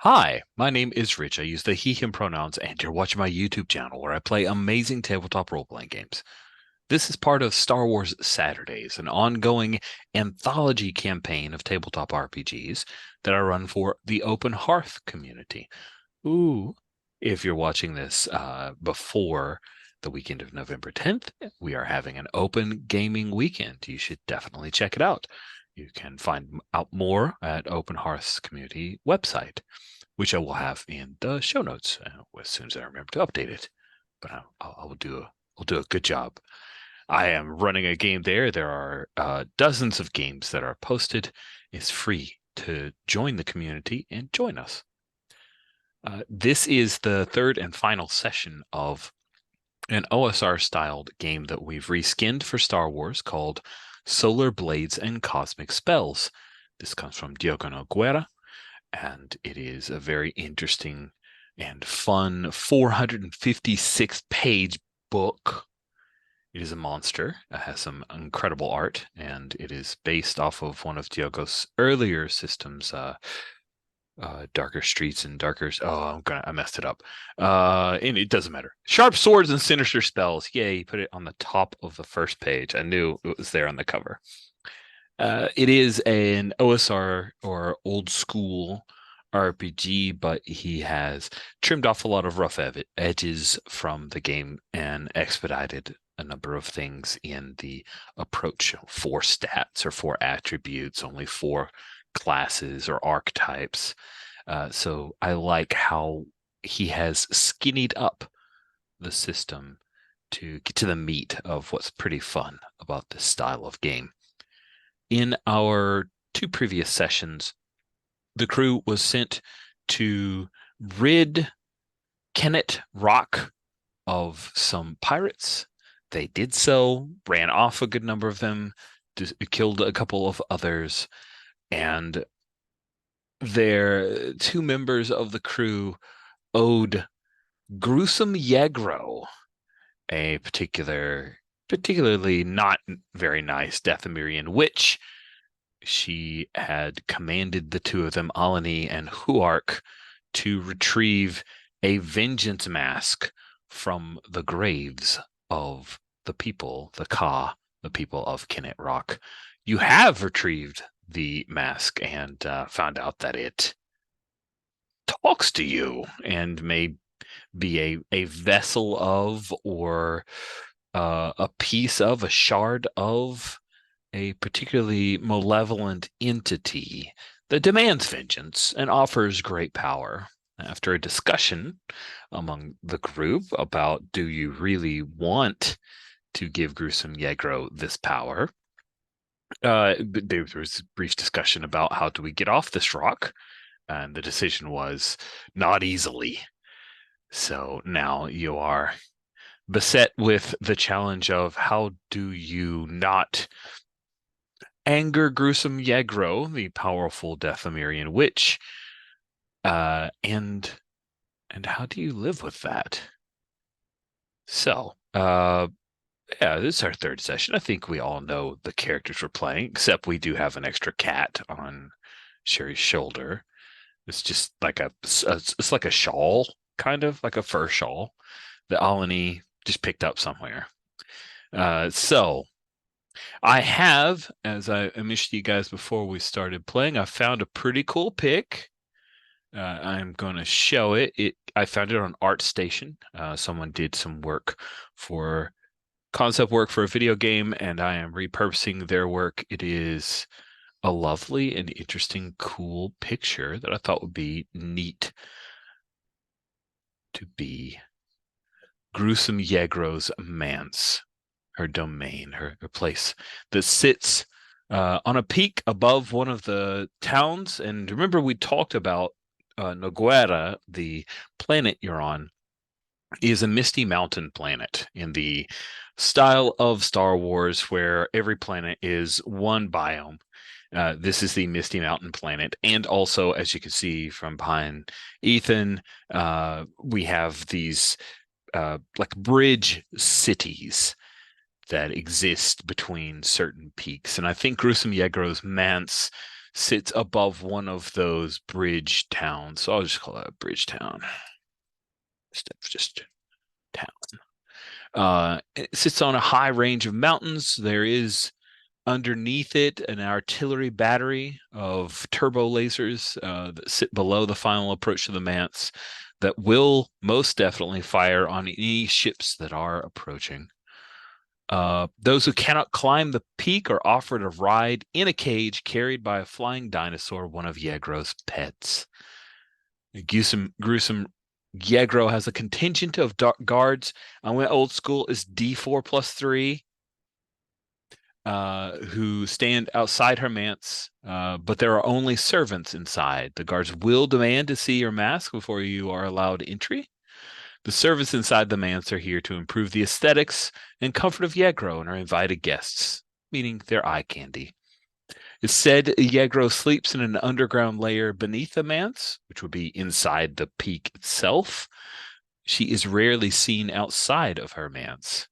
Hi, my name is Rich. I use the he, him pronouns, and you're watching my YouTube channel where I play amazing tabletop role-playing games. This is part of Star Wars Saturdays, an ongoing anthology campaign of tabletop RPGs that I run for the Open Hearth community. Ooh, if you're watching this before the weekend of November 10th, we are having an open gaming weekend. You should definitely check it out. You can find out more at Open Hearth's community website, which I will have in the show notes as soon as I remember to update it. But I'll do a good job. I am running a game there. There are dozens of games that are posted. It's free to join the community and join us. This is the third and final session of an OSR-styled game that we've reskinned for Star Wars called Solar Blades and Cosmic Spells. This comes from Diogo Nogueira, and it is a very interesting and fun 456-page book. It is a monster. It has some incredible art, and it is based off of one of Diogo's earlier systems, Darker Streets and Darker. Oh, I messed it up. And it doesn't matter. Sharp Swords and Sinister Spells. Yay! He put it on the top of the first page. I knew it was there on the cover. It is an OSR or old school RPG, but he has trimmed off a lot of rough edges from the game and expedited a number of things in the approach. 4 stats or 4 attributes, only 4 classes or archetypes. So I like how he has skinnied up the system to get to the meat of what's pretty fun about this style of game. In our 2 previous sessions, the crew was sent to rid Kennet Rock of some pirates. They did so, ran off a good number of them, killed a couple of others, and their 2 members of the crew owed Gruesome Yegro a particularly not very nice Dathomirian witch. She had commanded the 2 of them, Alani and Huark, to retrieve a vengeance mask from the graves of the people, the Ka, the people of Kennet Rock. You have retrieved the mask and found out that it talks to you and may be a vessel of or a piece of, a shard of a particularly malevolent entity that demands vengeance and offers great power. After a discussion among the group about do you really want to give Gruesome Yegro this power, there was a brief discussion about how do we get off this rock, and the decision was not easily. So now you are beset with the challenge of how do you not anger Gruesome Yegro, the powerful Dathomirian witch, and how do you live with that? So, yeah, this is our 3rd session. I think we all know the characters we're playing, except we do have an extra cat on Sherry's shoulder. It's just like it's like a shawl, kind of like a fur shawl that Alani just picked up somewhere. So I have, as I mentioned to you guys before we started playing, I found a pretty cool pic. I'm going to show it. I found it on ArtStation. Someone did some concept work for a video game, and I am repurposing their work. It is a lovely and interesting, cool picture that I thought would be neat to be Gruesome Yegro's manse, her domain, her place that sits on a peak above one of the towns. And remember, we talked about Noguera, the planet you're on, is a Misty Mountain planet in the style of Star Wars, where every planet is one biome. This is the Misty Mountain planet. And also, as you can see from behind Ethan, we have these like bridge cities that exist between certain peaks. And I think Gruesome Yegro's manse sits above one of those bridge towns. So I'll just call that a bridge town. Just town. It sits on a high range of mountains. There is underneath it an artillery battery of turbo lasers that sit below the final approach to the manse that will most definitely fire on any ships that are approaching. Those who cannot climb the peak are offered a ride in a cage carried by a flying dinosaur, one of Yegro's pets. Gruesome Yegro has a contingent of guards. I went old school is D4+3, who stand outside her manse, but there are only servants inside. The guards will demand to see your mask before you are allowed entry. The servants inside the manse are here to improve the aesthetics and comfort of Yegro and are invited guests, meaning they're eye candy. It's said Yegro sleeps in an underground layer beneath the manse, which would be inside the peak itself. She is rarely seen outside of her manse.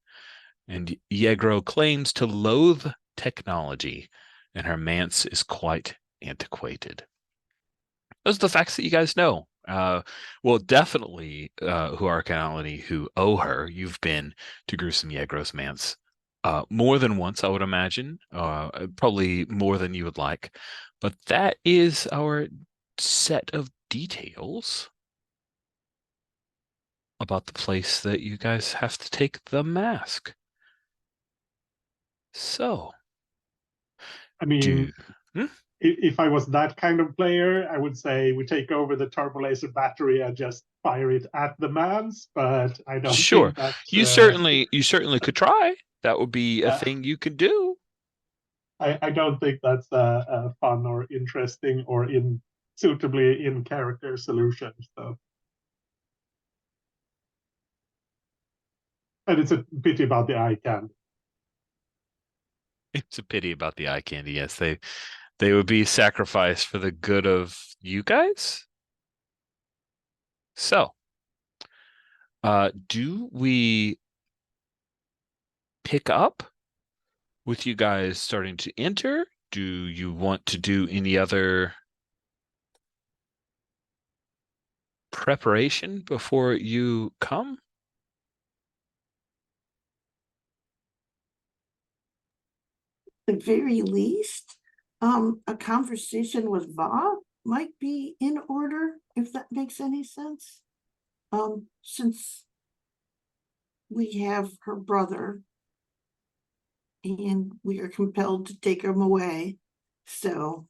And Yegro claims to loathe technology, and her manse is quite antiquated. Those are the facts that you guys know. Well, definitely, who are Colony who owe her. You've been to Gruesome Yegro's manse more than once, I would imagine, probably more than you would like. But that is our set of details about the place that you guys have to take the mask. So, I mean, hmm? if I was that kind of player, I would say we take over the turbo laser battery and just fire it at the mans. But I don't Sure. think that. You certainly could try. That would be a Yeah, thing you could do. I don't think that's a fun or interesting or in suitably in character solution. So, and it's a pity about the eye candy. It's a pity about the eye candy. Yes, they would be sacrificed for the good of you guys. So, do we pick up with you guys starting to enter? Do you want to do any other preparation before you come? The very least, a conversation with Va might be in order, if that makes any sense. Since we have her brother and we are compelled to take him away. So,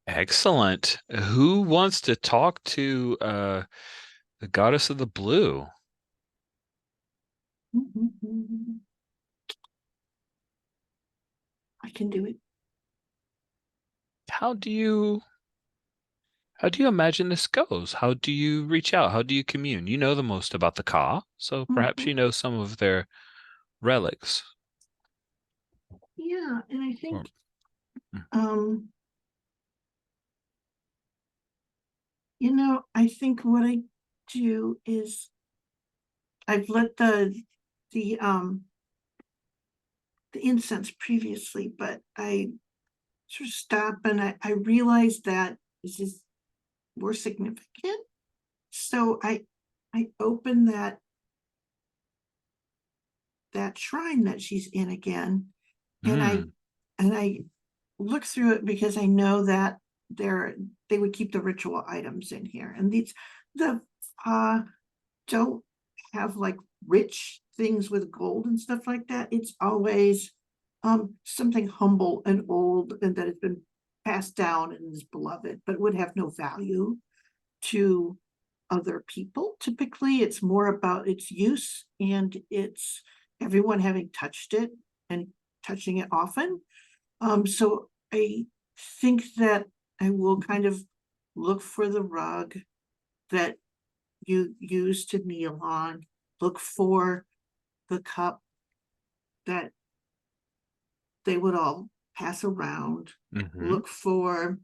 Excellent. Who wants to talk to the goddess of the blue? I can do it. How do you how do you imagine this goes? How do you reach out? How do you commune? You know the most about the Ka, so perhaps Mhm. you know some of their relics. Yeah, and I Or, think mm, um I think what I do is I've lit the the incense previously, but I sort of stop and I realize that this is more significant. So I open that shrine that she's in again, and I mm, and I look through it because I know that they would keep the ritual items in here, and the uh don't have like rich things with gold and stuff like that. It's always something humble and old and that has been passed down and is beloved, but would have no value to other people. Typically, it's more about its use and it's everyone having touched it and touching it often. So I think that I will kind of look for the rug that you use to kneel on, look for the cup that they would all pass around, mm-hmm. look for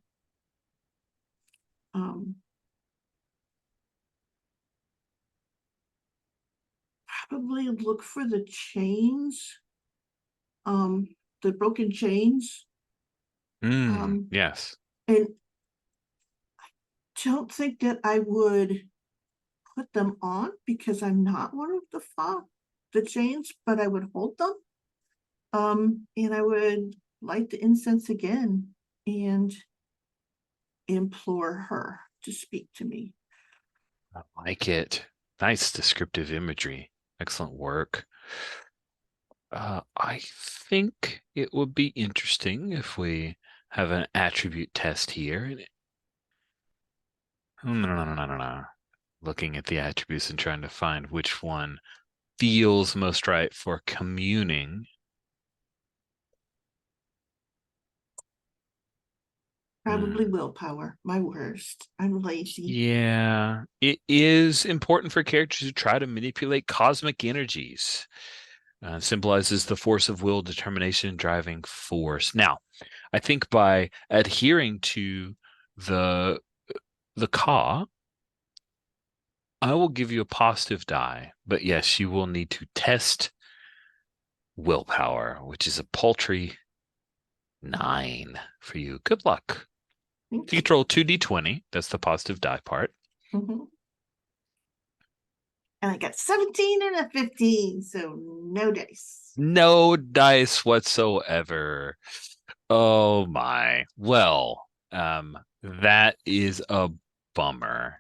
um, probably look for the chains, the broken chains Yes. And I don't think that I would put them on because I'm not one of the chains, but I would hold them. And I would light the incense again and implore her to speak to me. I like it. Nice descriptive imagery. Excellent work. I think it would be interesting if we have an attribute test here. No. Looking at the attributes and trying to find which one feels most right for communing. Probably willpower, my worst. I'm lazy. Yeah, it is important for characters to try to manipulate cosmic energies. Symbolizes the force of will, determination, driving force. Now, I think by adhering to the Ka, I will give you a positive die, but yes, you will need to test willpower, which is a paltry 9 for you. Good luck. You Thank you. control 2d20. That's the positive die part. Mhm. And I got 17 and a 15, so no dice. No dice whatsoever. Oh my. Well, that is a bummer.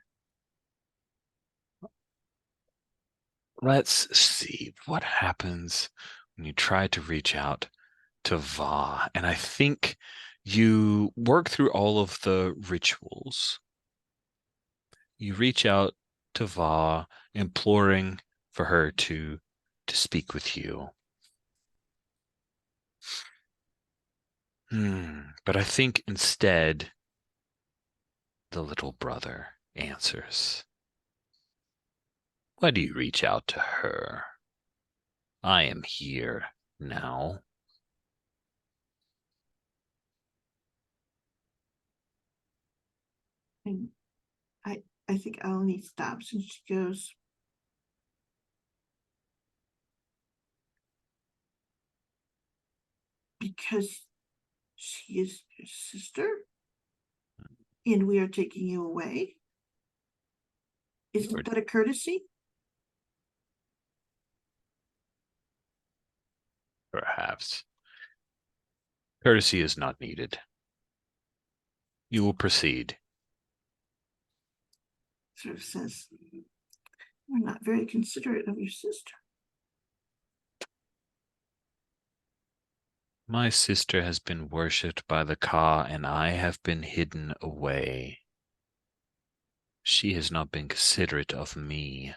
Let's see what happens when you try to reach out to Va. And I think you work through all of the rituals. You reach out to Va, imploring for her to speak with you. But I think instead the little brother answers. Why do you reach out to her? I am here now. And I think Eleni stops and she goes, because she is your sister and we are taking you away. Isn't that a courtesy? Perhaps. Courtesy is not needed. You will proceed. Sort of says, you're not very considerate of your sister. My sister has been worshipped by the Ka, and I have been hidden away. She has not been considerate of me.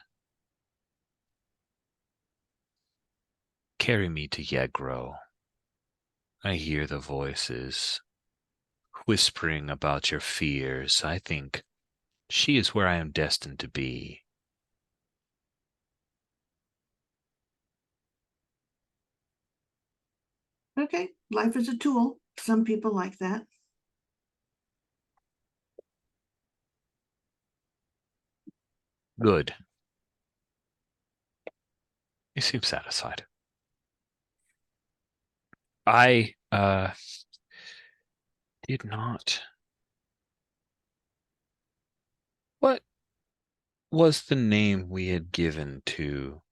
Carry me to Yegro. I hear the voices whispering about your fears. I think she is where I am destined to be. Okay, life is a tool. Some people like that. Good. You seem satisfied. I did not. What was the name we had given to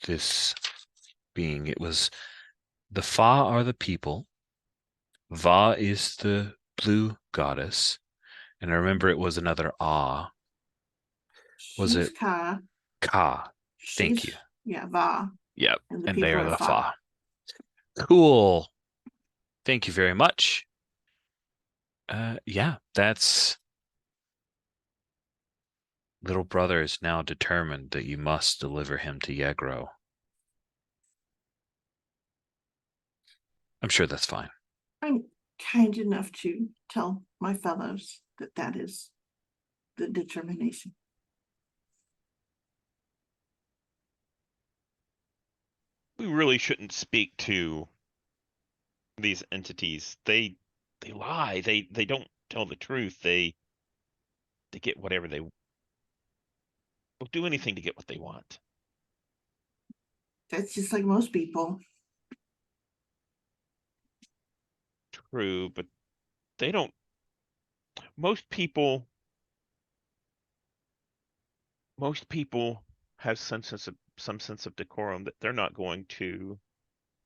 this being? It was the Fa are the people. Va is the blue goddess. And I remember it was another Ah. Was She's it Ka. Ka? Thank She's, you. yeah, Va. Yep. And the And they people are are the Fa. Fa. Cool. Thank you very much. Yeah, that's little brother is now determined that you must deliver him to Yegro. I'm sure that's fine. I'm kind enough to tell my fellows that that is the determination. We really shouldn't speak to these entities. They lie. They don't tell the truth. They get whatever they will do anything to get what they want. That's just like most people. true, but they don't. Most people have some sense of decorum that they're not going to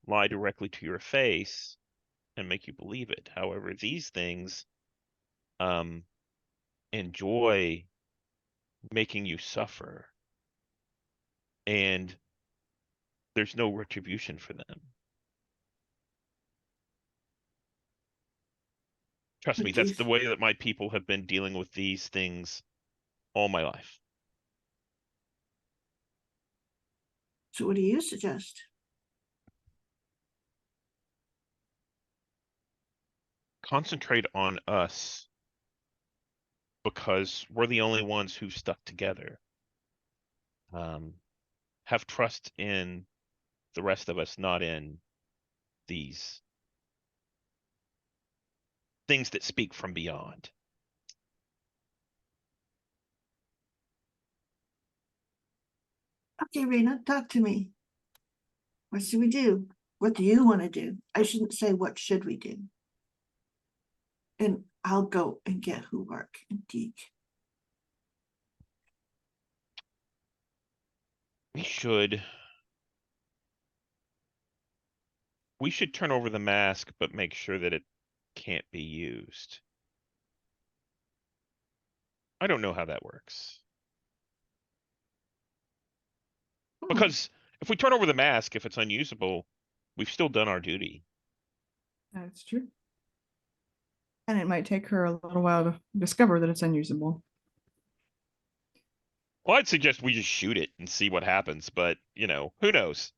lie directly to your face and make you believe it. However, these things enjoy making you suffer, and there's no retribution for them. Trust me, that's the way that my people have been dealing with these things all my life. So what do you suggest? Concentrate on us because we're the only ones who've stuck together. Have trust in the rest of us, not in these things that speak from beyond. Okay, Raina, talk to me. What should we do? What do you want to do? I shouldn't say what should we do. And I'll go and get Huark and Deke. We should turn over the mask, but make sure that it can't be used. I don't know how that works. Because if we turn over the mask, if it's unusable, we've still done our duty. That's true. And it might take her a little while to discover that it's unusable. Well, I'd suggest we just shoot it and see what happens, but, you know, who knows?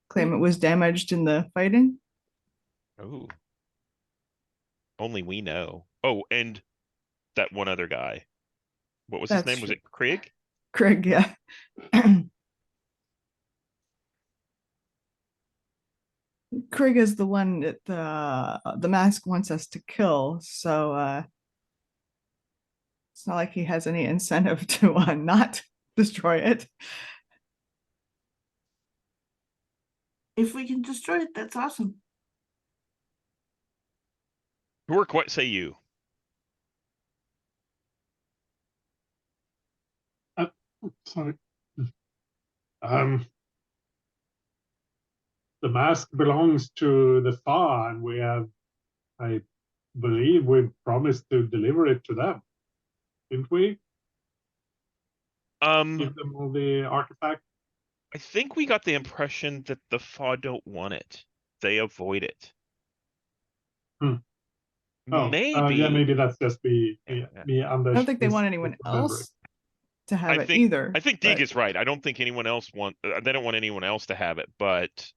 Claim it was damaged in the fighting. Oh. Only we know. Oh, and that one other guy. What was his That's name? Was true. it Krieg? Craig, yeah. Craig is the one that the mask wants us to kill, so it's not like he has any incentive to not destroy it. If we can destroy it, that's awesome. Work, what say you? Sorry. The mask belongs to the Fa, and we have, I believe, we promised to deliver it to them, didn't we? Give them all the artifacts. I think we got the impression that the Fa don't want it. They avoid it. Oh, Maybe. yeah, maybe that's just me. Yeah. Me I don't think they want anyone else to have it either. I think Deeg is right. I don't think anyone else they don't want anyone else to have it, but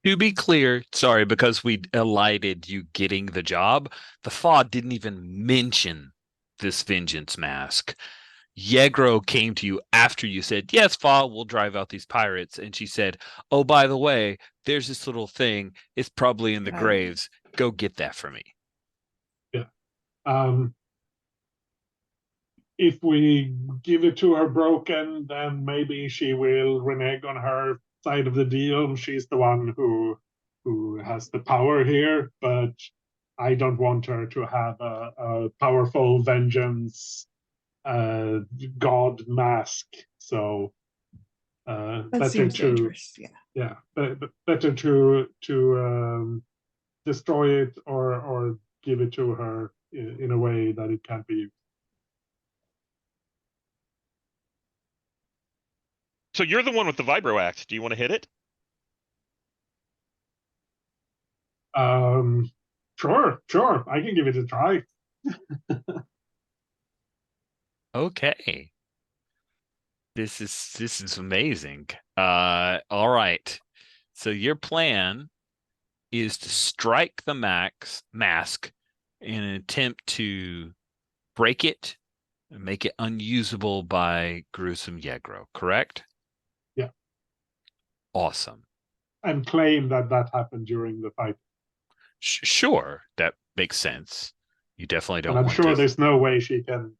To be clear, sorry, because we elided you getting the job, the Fa didn't even mention this vengeance mask. Yegro came to you after you said, yes, Fa, we'll drive out these pirates. And she said, oh, by the way, there's this little thing. It's probably in the graves. Go get that for me. Yeah. If we give it to her broken, then maybe she will renege on her side of the deal. She's the one who has the power here, but I don't want her to have a powerful vengeance god mask. So better to better to destroy it or give it to her in a way that it can't be used. So you're the one with the vibro axe. Do you want to hit it? Sure. I can give it a try. Okay. This is amazing. All right. So your plan is to strike the mask in an attempt to break it and make it unusable by gruesome Yegro, correct? Yeah. Awesome. And claim that happened during the fight. Sure, that makes sense. You definitely don't. And I'm sure there's no way she can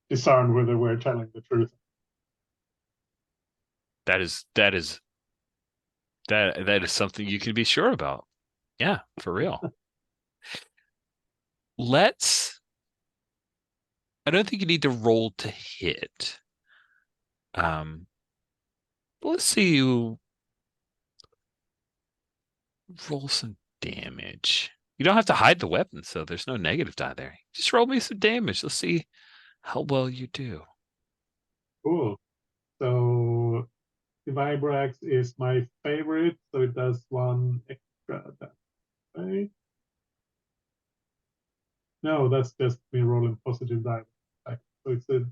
discern whether we're telling the truth. That is That is something you can be sure about. Yeah, for real. I don't think you need to roll to hit. Let's see you roll some damage. You don't have to hide the weapon, so there's no negative die there. Just roll me some damage. Let's see how well you do. Cool. So the Vibrax is my favorite, so it does 1 extra that way. No, that's just me rolling positive die. So it's a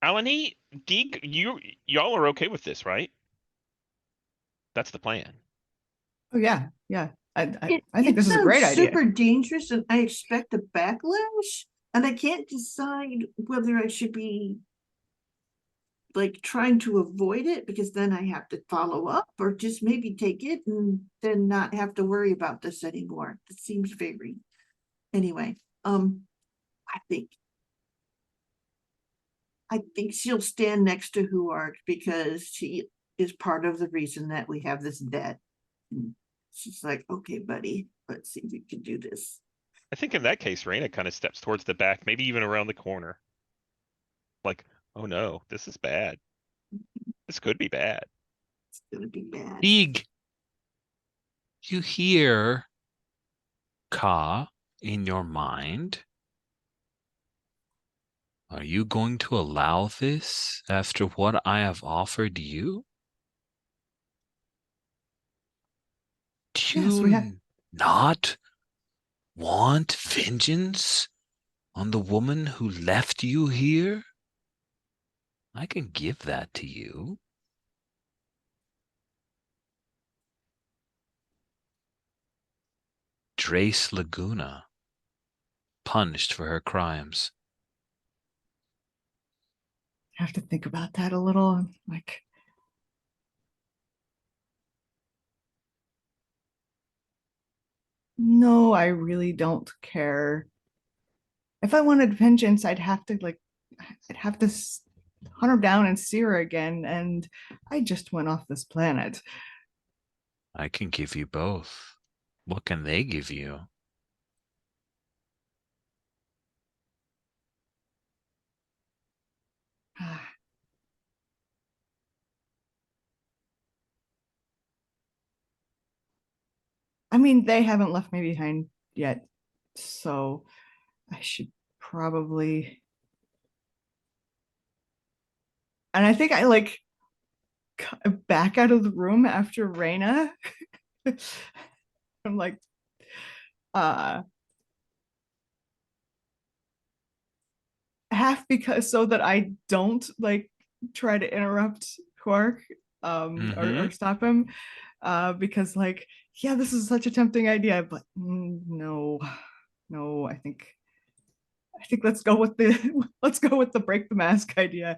Alani, Deeg, y'all are okay with this, right? That's the plan. Oh yeah, yeah. I It, I think it this is a sounds great idea. super dangerous, and I expect a backlash, and I can't decide whether I should be like trying to avoid it because then I have to follow up, or just maybe take it and then not have to worry about this anymore. It seems very anyway. I think she'll stand next to Huark because she is part of the reason that we have this debt. And she's like, okay, buddy, let's see if we can do this. I think in that case, Raina kind of steps towards the back, maybe even around the corner. Like, oh no, this is bad. This could be bad. It's gonna be bad. Eeg, you hear Ka in your mind. Are you going to allow this after what I have offered you? Do Yes, we have. you not want vengeance on the woman who left you here? I can give that to you. Drace Laguna, punished for her crimes. Have to think about that a little. Like, no, I really don't care. If I wanted vengeance, I'd have to hunt her down and see her again, and I just went off this planet. I can give you both. What can they give you? I mean, they haven't left me behind yet, so I should probably. And I think I like back out of the room after Raina. I'm like, half because so that I don't like try to interrupt Quark or stop him. Because like, yeah, this is such a tempting idea, but no, I think let's go with the break the mask idea.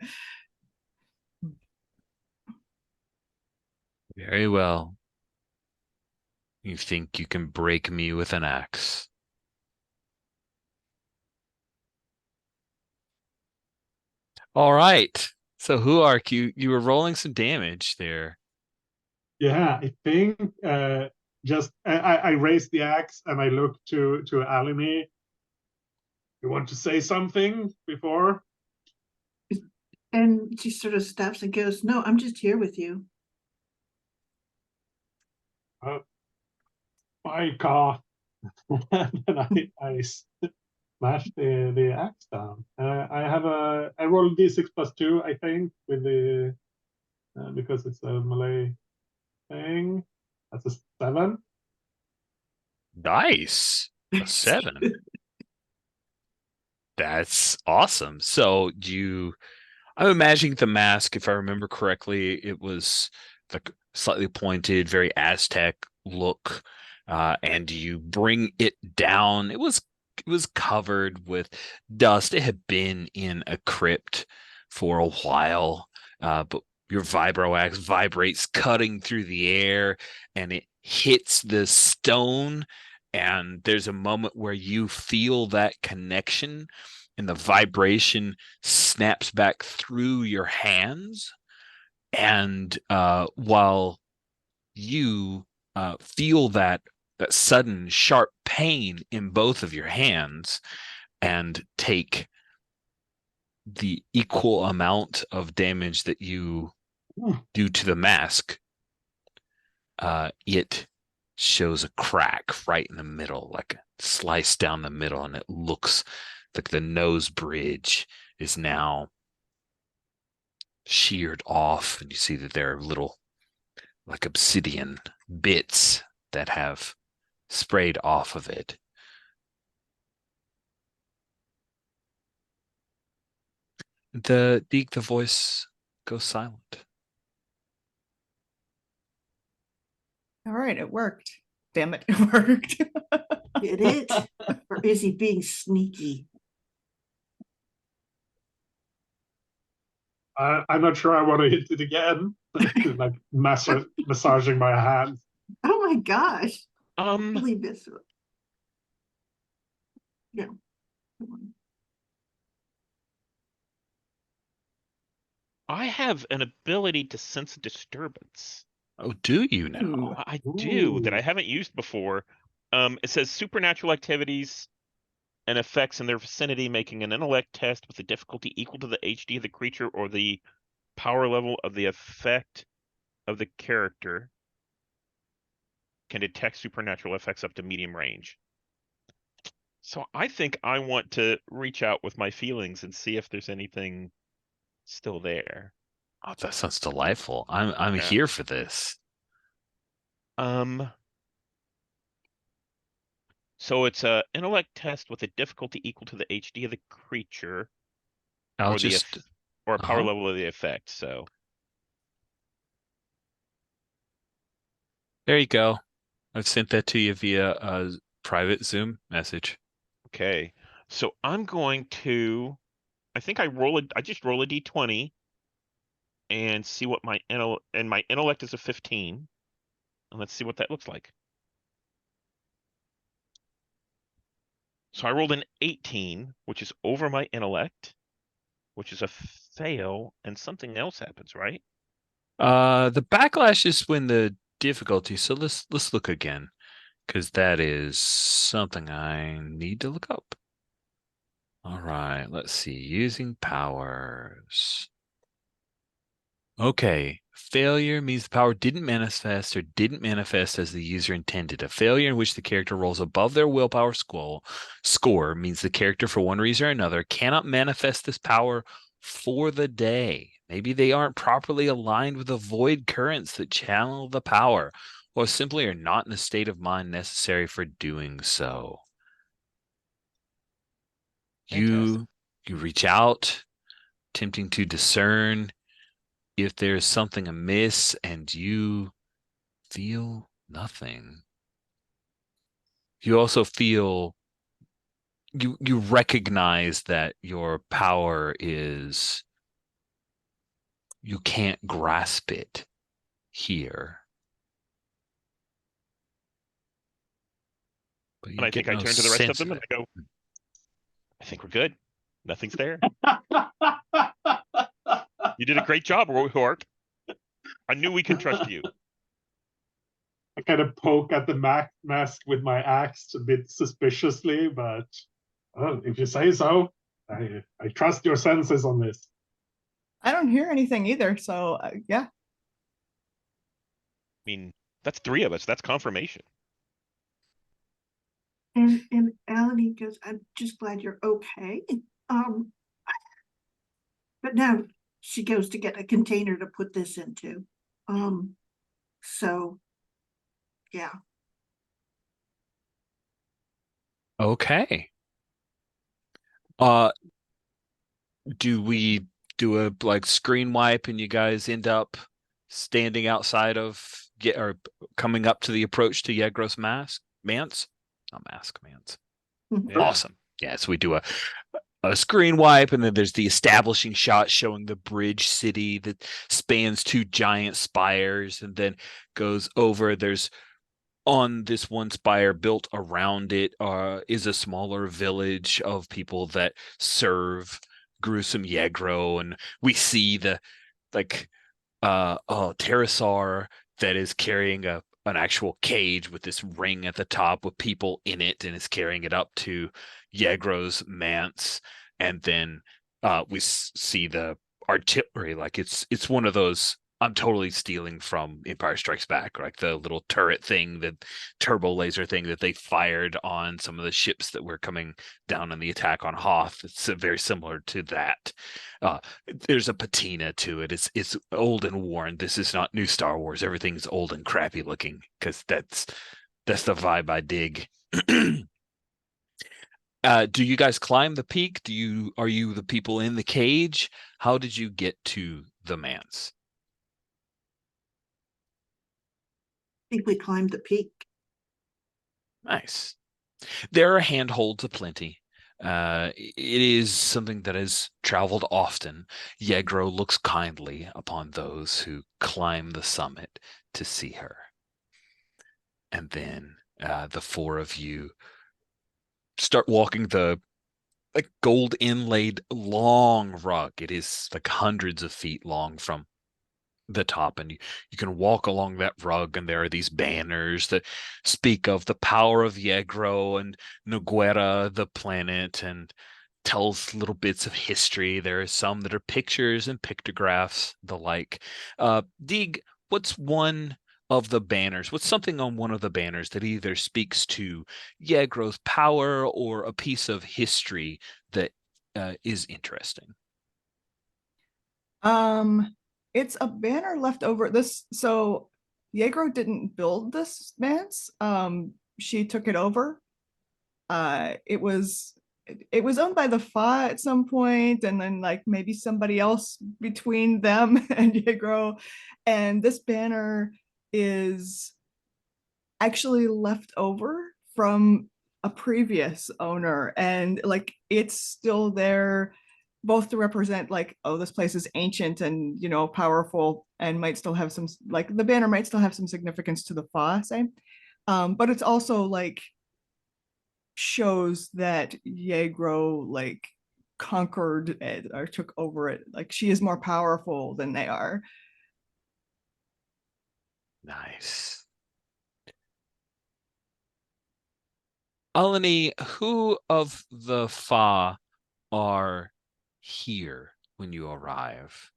Very well. You think you can break me with an axe? All right. So Huark, you were rolling some damage there. Yeah, I think just I raised the axe and I looked to Alini. You want to say something before? And she sort of stops and goes, no, I'm just here with you. My car. And I smashed the axe down. I rolled d6 plus 2, I think, with the because it's a melee thing. That's a 7. Nice. A 7. That's awesome. So I'm imagining the mask, if I remember correctly, it was the slightly pointed, very Aztec look, and you bring it down. It was covered with dust. It had been in a crypt for a while, but your vibroaxe vibrates, cutting through the air, and it hits the stone. And there's a moment where you feel that connection, and the vibration snaps back through your hands. And while you feel that sudden sharp pain in both of your hands and take the equal amount of damage that you do to the mask. It shows a crack right in the middle, like a slice down the middle, and it looks like the nose bridge is now sheared off, and you see that there are little, like, obsidian bits that have sprayed off of it. The voice goes silent. All right, it worked. Damn it, it worked. Did it? Or is he being sneaky? I'm not sure I want to hit it again. Like massaging my hands. Oh my gosh. Um, Really visceral. Yeah. I have an ability to sense a disturbance. Oh, do you now? Ooh. I do, that I Ooh. haven't used before. It says supernatural activities and effects in their vicinity, making an intellect test with a difficulty equal to the HD of the creature or the power level of the effect of the character. Can detect supernatural effects up to medium range. So I think I want to reach out with my feelings and see if there's anything still there. Oh, that sounds delightful. I'm Yeah. here for this. So it's a intellect test with a difficulty equal to the HD of the creature I'll or the just or a power uh-huh. level of the effect. So There you go. I've sent that to you via a private Zoom message. okay. So I'm going to, I think I just roll a d20 and see what my intellect is a 15. And let's see what that looks like. So I rolled an 18, which is over my intellect, which is a fail, and something else happens, right? The backlash is when the difficulty. So let's look again, because that is something I need to look up. All right, let's see. Using powers. Okay, failure means the power didn't manifest or didn't manifest as the user intended. A failure in which the character rolls above their willpower score means the character, for one reason or another, cannot manifest this power for the day. Maybe they aren't properly aligned with the void currents that channel the power, or simply are not in a state of mind necessary for doing so. Fantastic. You reach out, attempting to discern if there's something amiss, and you feel nothing. You also feel you recognize that your power is, you can't grasp it here. But And you I get think I no turn to the rest of sense them of and it. I go, I think we're good. Nothing's there. You did a great job, Rourke. I knew we could trust you. I kind of poke at the mask with my axe a bit suspiciously, but well, if you say so, I trust your senses on this. I don't hear anything either, so yeah. I mean, that's 3 of us. That's confirmation. And Eleni goes, I'm just glad you're okay. But now she goes to get a container to put this into. So yeah. Okay. Do we do a like screen wipe and you guys end up standing outside of or coming up to the approach to Yegros Mance? Not Mask, Mance. Yeah. Awesome. Yeah, so we do a screen wipe, and then there's the establishing shot showing the bridge city that spans 2 giant spires and then goes over. There's, on this one spire built around it is a smaller village of people that serve gruesome Yegro, and we see the like Terrasar, that is carrying an actual cage with this ring at the top with people in it, and is carrying it up to Yegro's manse. And then we see the artillery, like it's one of those, I'm totally stealing from Empire Strikes Back, like the little turret thing, the turbo laser thing that they fired on some of the ships that were coming down on the attack on Hoth. It's very similar to that. There's a patina to it. It's old and worn. This is not new Star Wars. Everything's old and crappy looking, because that's the vibe I dig. Do you guys climb the peak? Are you the people in the cage? How did you get to the manse? I think we climbed the peak. Nice. There are handholds aplenty. It is something that has traveled often. Yegro looks kindly upon those who climb the summit to see her. And then the four of you start walking the gold inlaid long rug. It is like hundreds of feet long from the top, and you can walk along that rug, and there are these banners that speak of the power of Yegro and Noguera, the planet, and tells little bits of history. There are some that are pictures and pictographs, the like. Deeg, what's one of the banners? What's something on one of the banners that either speaks to Yegro's power or a piece of history that is interesting? It's a banner left over this. So Yegro didn't build this manse. She took it over. It was owned by the Fa at some point, and then like maybe somebody else between them and Yegro. And this banner is actually left over from a previous owner, and like it's still there, both to represent like, oh, this place is ancient and, you know, powerful, and might still have some, like the banner might still have some significance to the Fa, say. But it's also like shows that Yegro like conquered it or took over it. Like she is more powerful than they are. Nice. Alani, who of the Fa are here when you arrive?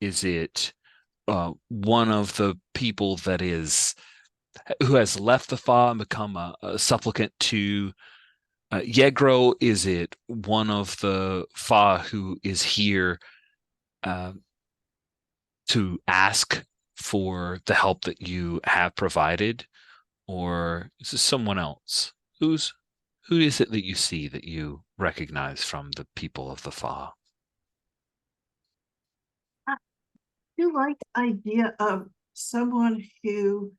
Is it one of the people that is who has left the Fa and become a supplicant to Yegro? Is it one of the Fa who is here to ask for the help that you have provided, or is it someone else? Who is it that you see that you recognize from the people of the Fa? I do like the idea of someone who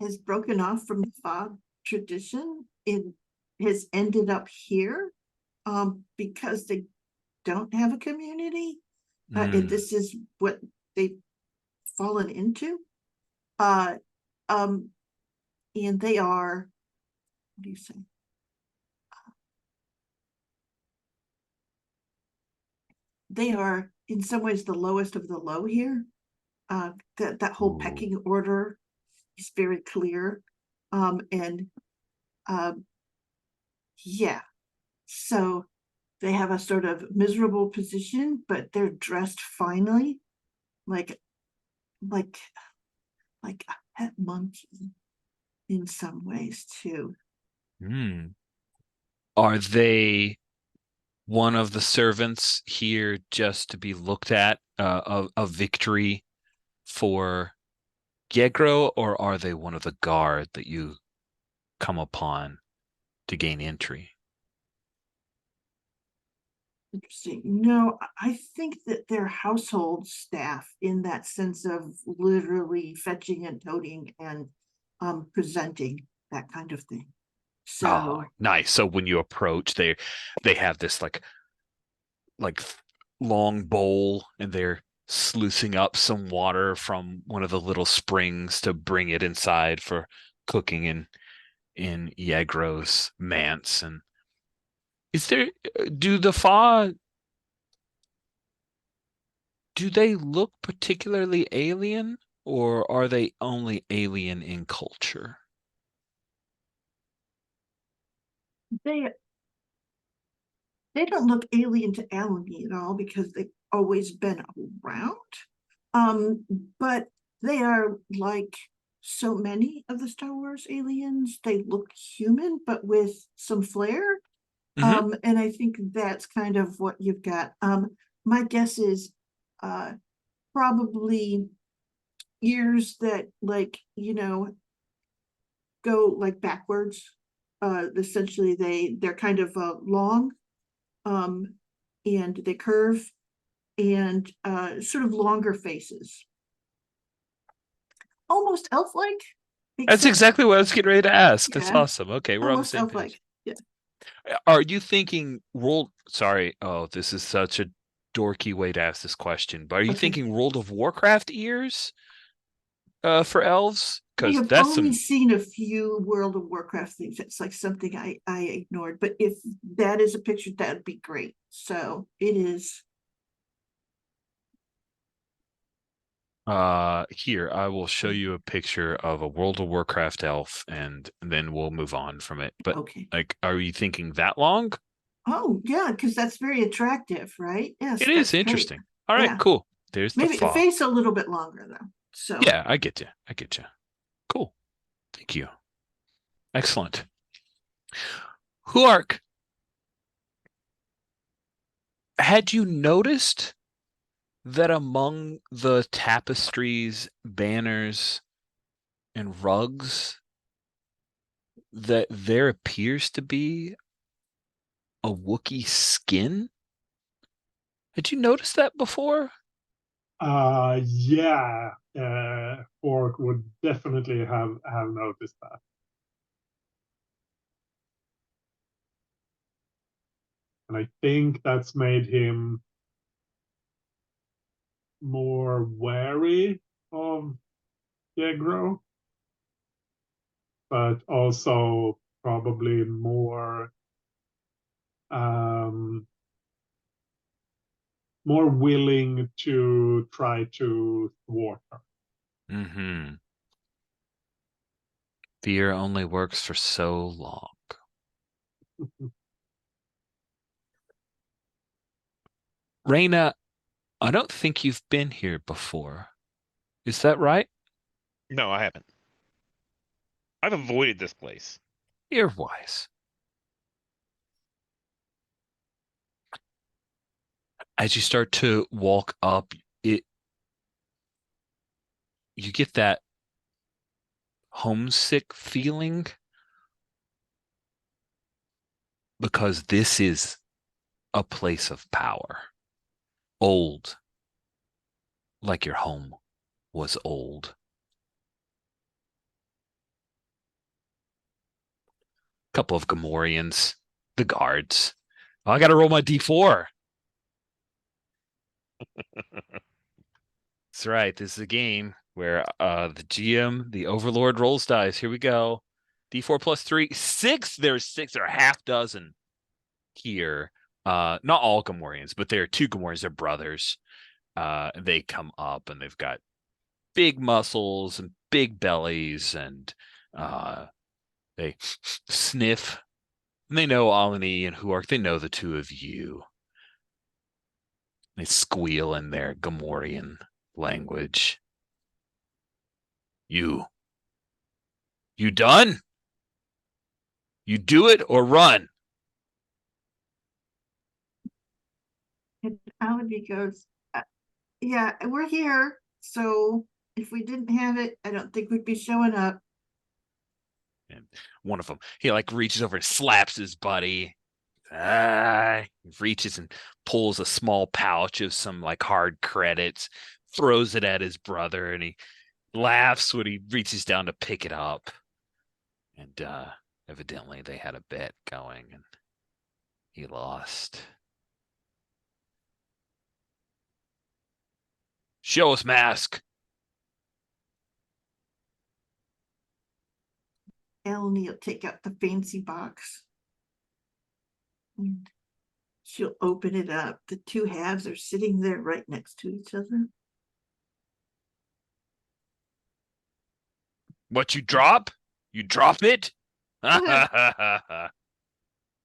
has broken off from the Fa tradition and has ended up here because they don't have a community. And this is what they've fallen into. And they are, what do you say? They are in some ways the lowest of the low here. That whole pecking order is very clear. And yeah, so they have a sort of miserable position, but they're dressed finely, like a pet monkey in some ways too. Are they one of the servants here just to be looked at, a victory for Yegro, or are they one of the guard that you come upon to gain entry? Interesting. No, I think that they're household staff in that sense of literally fetching and toting and presenting, that kind of thing. So nice. So when you approach, they have this like long bowl, and they're sluicing up some water from one of the little springs to bring it inside for cooking in Yegro's manse. And do the Fa, do they look particularly alien, Or are they only alien in culture? They don't look alien to Alamy at all because they've always been around. But they are like so many of the Star Wars aliens. They look human, but with some flair. Mhm. And I think that's kind of what you've got. My guess is probably ears that, like, go like backwards. Essentially they're kind of long, and they curve, and sort of longer faces, almost elf-like, That's except exactly what I was getting ready to ask. That's yeah, awesome. Okay, we're on the almost same page. elf-like. Yeah. Are you thinking World? Sorry. Oh, this is such a dorky way to ask this question. But are you Okay. thinking World of Warcraft ears for elves? We Because have that's only some. seen a few World of Warcraft things. It's like something I ignored. But if that is a picture, that'd be great. So it is. Here, I will show you a picture of a World of Warcraft elf, and then we'll move on from it. But Okay. like, are you thinking that long? Oh, yeah, because that's very attractive, right? It Yes, is that's great. interesting. All right, Yeah. cool. There's the Maybe the fog. face a little bit longer though. So Yeah, I get you. I get you. Cool. Thank you. Excellent. Huark, had you noticed that among the tapestries, banners, and rugs, that there appears to be a Wookiee skin? Had you noticed that before? Yeah, Orc would definitely have noticed that. And I think that's made him more wary of Yegro, but also probably um, more willing to try to thwart her. Mm-hmm. Fear only works for so long. Reina, I don't think you've been here before. Is that right? No, I haven't. I've avoided this place. You're wise. As you start to walk up, you get that homesick feeling because this is a place of power. Old, like your home was old. Couple of Gamorreans, the guards. Oh, I got to roll my d4. That's right. This is a game where the GM, the Overlord, rolls dice. Here we go. D4 plus 3, 6. There's 6 or a half dozen here. Not all Gamorreans, but there are 2 Gamorreans. They're brothers. They come up and they've got big muscles and big bellies, and they sniff. And they know Alani and Huark. They know the 2 of you. They squeal in their Gamorrean language. You done? You do it or run. and Alamy goes, yeah, we're here. So if we didn't have it, I don't think we'd be showing up. And one of them, he like reaches over and slaps his buddy. Reaches and pulls a small pouch of some like hard credits, throws it at his brother, and he laughs when he reaches down to pick it up. And evidently they had a bet going and he lost. Show us mask. Alamy will take out the fancy box. And she'll open it up. The 2 halves are sitting there right next to each other. What you drop? You drop it?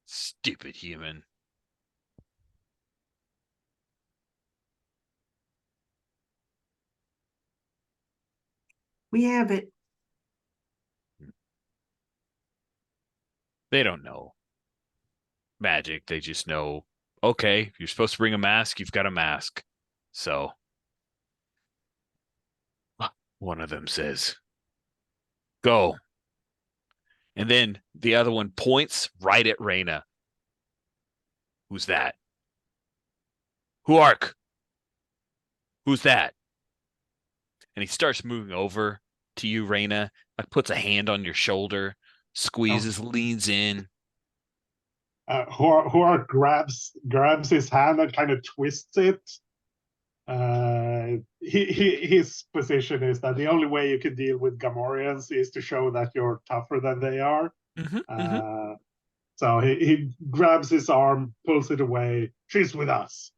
Stupid human. We have it. They don't know magic. They just know, okay, you're supposed to bring a mask. You've got a mask. So one of them says, go. And then the other one points right at Reyna. Who's that? Who Ark? Who's that? And he starts moving over to you, Reyna, like puts a hand on your shoulder, squeezes, leans in. Hork grabs his hand and kind of twists it. His position is that the only way you can deal with Gamorreans is to show that you're tougher than they are. So he grabs his arm, pulls it away. She's with us.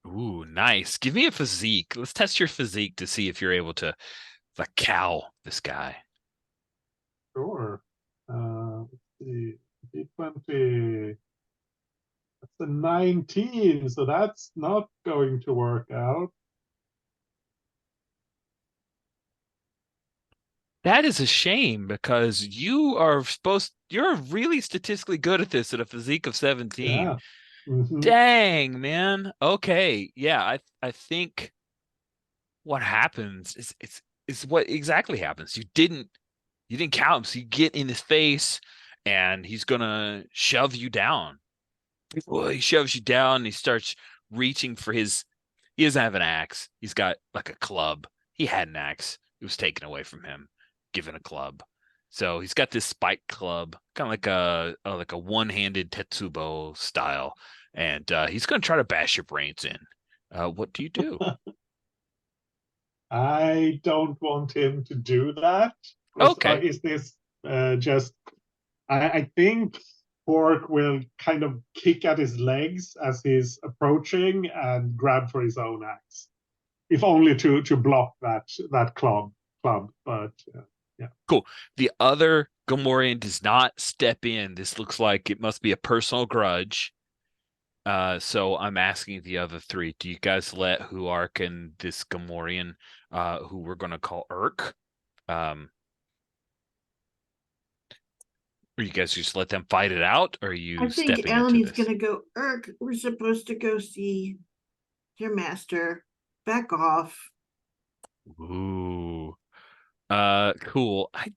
Ooh, nice. Give me a physique. Let's test your physique to see if you're able to like cow this guy. Sure. Let's see. D20. That's a 19, so that's not going to work out. That is a shame because you're really statistically good at this at a physique of 17. Yeah. Mm-hmm. Dang, man. Okay. Yeah, I think what happens is what exactly happens. You didn't count him, so you get in his face and he's gonna shove you down. Well, he shoves you down and he starts reaching for he doesn't have an axe. He's got like a club. He had an axe. It was taken away from him, given a club. So he's got this spike club, kind of like a one-handed Tetsubo style, and he's going to try to bash your brains in. What do you do? I don't want him to do that. Okay. Is this just? I think Pork will kind of kick at his legs as he's approaching and grab for his own axe, if only to block that club. But yeah. Cool. The other Gamorrean does not step in. This looks like it must be a personal grudge. So I'm asking the other three, do you guys let Huark and this Gamorrean, who we're going to call Urk, or you guys just let them fight it out, or are you I think stepping into Eleni's this? gonna go, Urk, we're supposed to go see your master. Back off. Ooh. Cool. I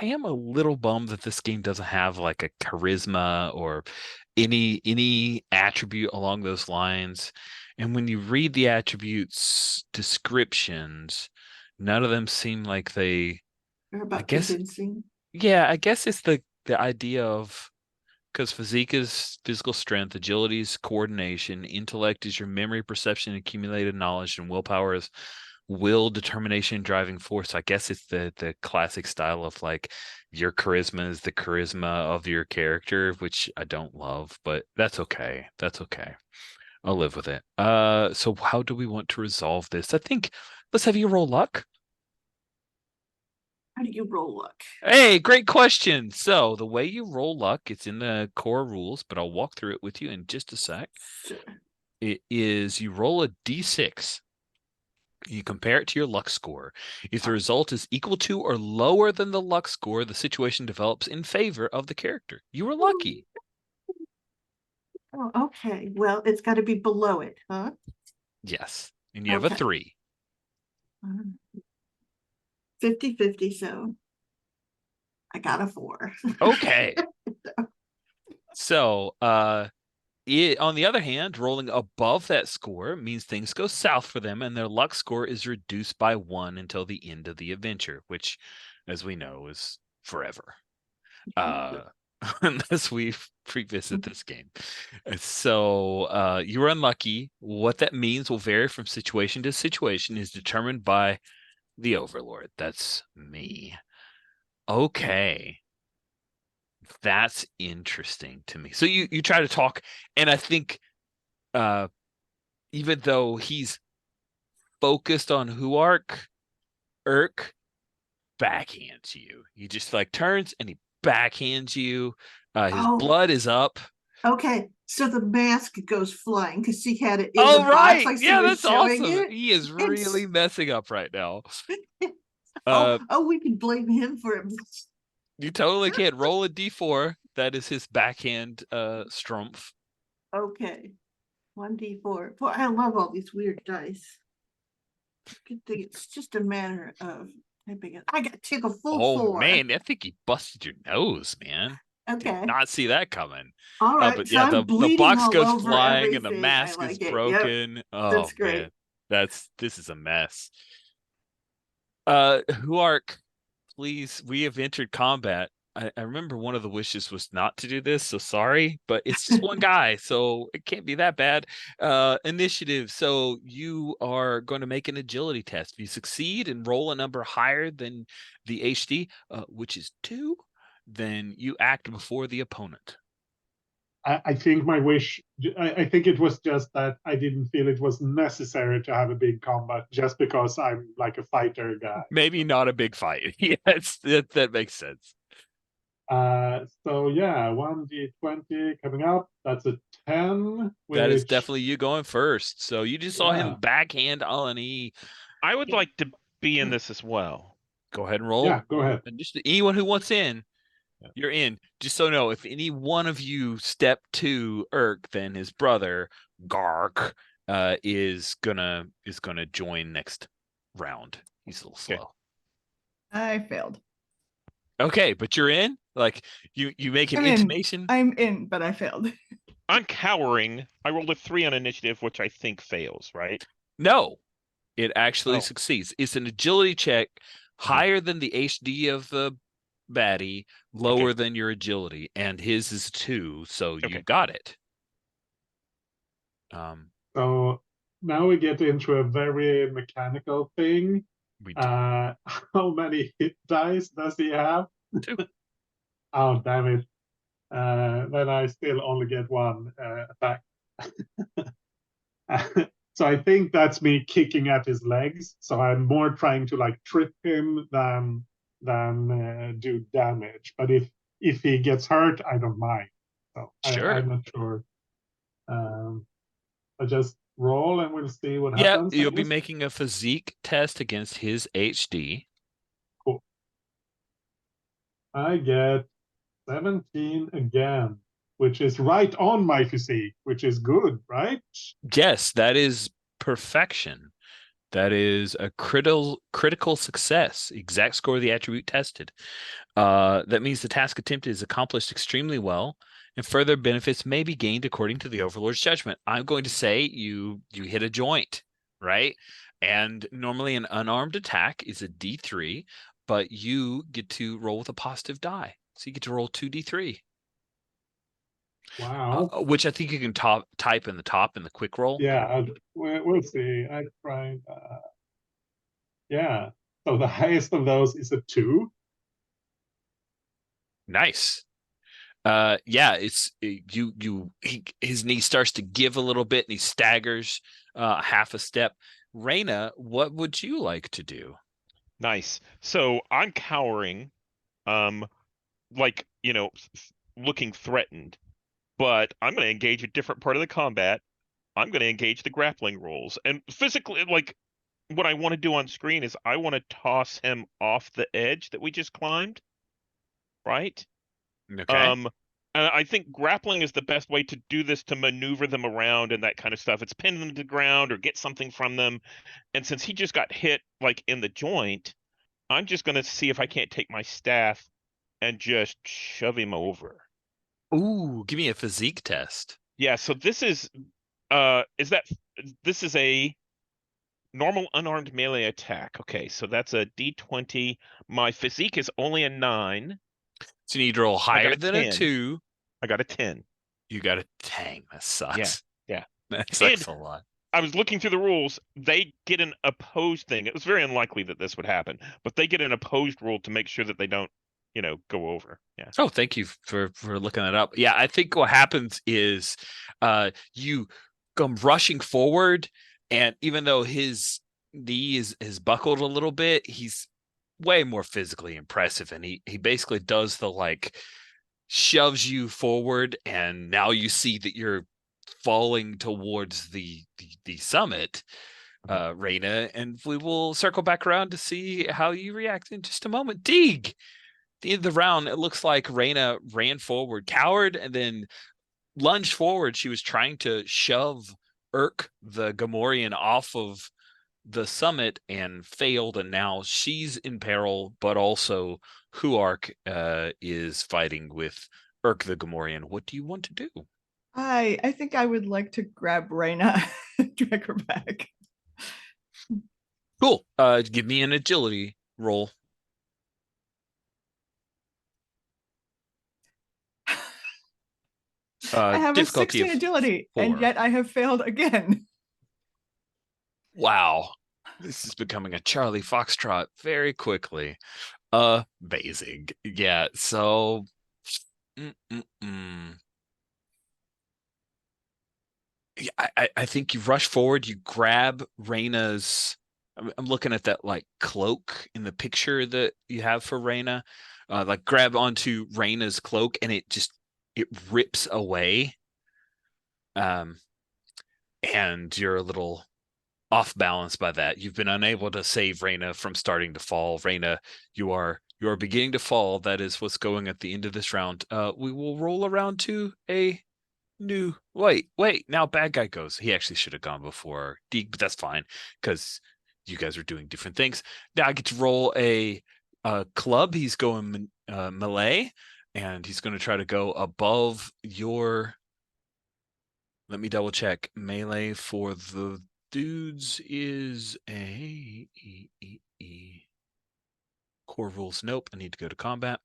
am a little bummed that this game doesn't have like a charisma or any attribute along those lines. And when you read the attributes descriptions, none of them seem like They're I about guess, convincing. yeah, I guess it's the idea of because physique is physical strength, agility is coordination, intellect is your memory, perception, accumulated knowledge, and willpower is will, determination, driving force. I guess it's the classic style of like your charisma is the charisma of your character, which I don't love, but that's okay. That's okay. I'll live with it. So how do we want to resolve this? I think let's have you roll luck. How do you roll luck? Hey, great question. So the way you roll luck, it's in the core rules, but I'll walk through it with you in just a sec. Sure. It is you roll a d6. You compare it to your luck score. If the result is equal to or lower than the luck score, the situation develops in favor of the character. You were lucky. Oh, okay. Well, it's got to be below it, huh? Yes. And you have a Okay. 3. 50-50, so I got a 4. Okay. So, on the other hand, rolling above that score means things go south for them, and their luck score is reduced by 1 until the end of the adventure, which, as we know, is forever. Unless we revisit this game. So you were unlucky. What that means will vary from situation to situation, is determined by the Overlord. That's me. Okay. That's interesting to me. So you try to talk, and I think even though he's focused on Huark, Urk backhands you. He just like turns and he backhands you. His Oh. blood is up. Okay, so the mask goes flying because she had it in Oh, the box. right. Like she Yeah, was that's showing awesome. it. He is And really messing up right now. we can blame him for it. You totally can roll a d4. That is his backhand strumpf. Okay, 1d4. Boy, I love all these weird dice. Good thing it's just a matter of typing it. I got to take a full Oh 4. man, I think he busted your nose, man. Okay. Did not see that coming. All right. But So yeah, I'm the bleeding box all goes over flying and the everything. I mask is like it. Yep. broken. Oh That's great. man, this is a mess. Huark, please, we have entered combat. I remember one of the wishes was not to do this, so sorry, but it's just one guy, so it can't be that bad. Initiative. So you are going to make an agility test. If you succeed and roll a number higher than the HD, which is 2, then you act before the opponent. I think my wish, I think it was just that I didn't feel it was necessary to have a big combat just because I'm like a fighter guy. Maybe not a big fight. Yes, that makes sense. So yeah, 1d20 coming up. That's a 10. That is Which, definitely you going first. So you just saw him Yeah. backhand on E. I would like to be in this as well. Go ahead and roll. Yeah, go ahead. And just anyone who wants in, Yeah. you're in. Just so know, if any one of you step to Urk, then his brother Gark is gonna join next round. He's a little Okay. slow. I failed. Okay, but you're in. Like you make an I'm in. intimation. I'm in, but I failed. I'm cowering. I rolled a 3 on initiative, which I think fails, right? No, it actually Oh. succeeds. It's an agility check higher than the HD of the baddie, lower than your agility, and his is 2, so you Okay. got it. So now we get into a very mechanical thing. We do. How many hit dice does he have? 2. Oh, damn it. Then I still only get 1 attack. So I think that's me kicking at his legs. So I'm more trying to like trip him than do damage. But if he gets hurt, I don't mind. So Sure. I'm not sure. I just roll and we'll see what Yeah, happens. you'll be making a physique test against his HD. Cool. I get 17 again, which is right on my physique, which is good, right? Yes, that is perfection. That is a critical success. Exact score of the attribute tested. That means the task attempted is accomplished extremely well, and further benefits may be gained according to the Overlord's judgment. I'm going to say you hit a joint, right? And normally an unarmed attack is a D3, but you get to roll with a positive die. So you get to roll 2d3. Wow. Which I think you can type in the top in the quick roll. Yeah, we'll see. I tried. Yeah. So the highest of those is a 2. Nice. Yeah, his knee starts to give a little bit and he staggers half a step. Raina, what would you like to do? Nice. So I'm cowering, like, looking threatened, but I'm going to engage a different part of the combat. I'm going to engage the grappling rules. And physically, like, what I want to do on screen is I want to toss him off the edge that we just climbed, right? Okay. And I think grappling is the best way to do this, to maneuver them around and that kind of stuff. It's pin them to the ground or get something from them. And since he just got hit like in the joint, I'm just going to see if I can't take my staff and just shove him over. Ooh, give me a physique test. Yeah, so this is this is a normal unarmed melee attack. Okay, so that's a D20. My physique is only a 9. So you need to roll higher than 10. a 2. I got a 10. You got a dang, that sucks. Yeah. That sucks a lot. I was looking through the rules. They get an opposed thing. It was very unlikely that this would happen, but they get an opposed rule to make sure that they don't, go over. Yeah. Oh, thank you for looking that up. Yeah, I think what happens is you come rushing forward, and even though his knee is buckled a little bit. He's way more physically impressive, and he basically does the like shoves you forward, and now you see that you're falling towards the summit, Reyna, and we will circle back around to see how you react in just a moment. Deeg, the end of the round, it looks like Reyna ran forward, cowered, and then lunged forward. She was trying to shove Urk, the Gamorrean, off of the summit and failed, and now she's in peril, but also Huark is fighting with Urk the Gamorrean. What do you want to do? I think I would like to grab Reyna and drag her back. Cool. Give me an agility roll. I have a Difficulty 16 of agility, 4. and yet I have failed again. Wow. This is becoming a Charlie Foxtrot very quickly. Amazing. Yeah, so I think you rush forward, you grab Reyna's. I'm looking at that like cloak in the picture that you have for Reyna. Like grab onto Reyna's cloak, and it rips away. And you're a little off balance by that. You've been unable to save Reyna from starting to fall. Reyna, you are beginning to fall. That is what's going at the end of this round. We will roll around to a new wait. Now bad guy goes. He actually should have gone before Deke, but that's fine because you guys are doing different things. Now I get to roll a club. He's going melee, and he's going to try to go above your. Let me double check. Melee for the dudes is a core rules. Nope. I need to go to combat.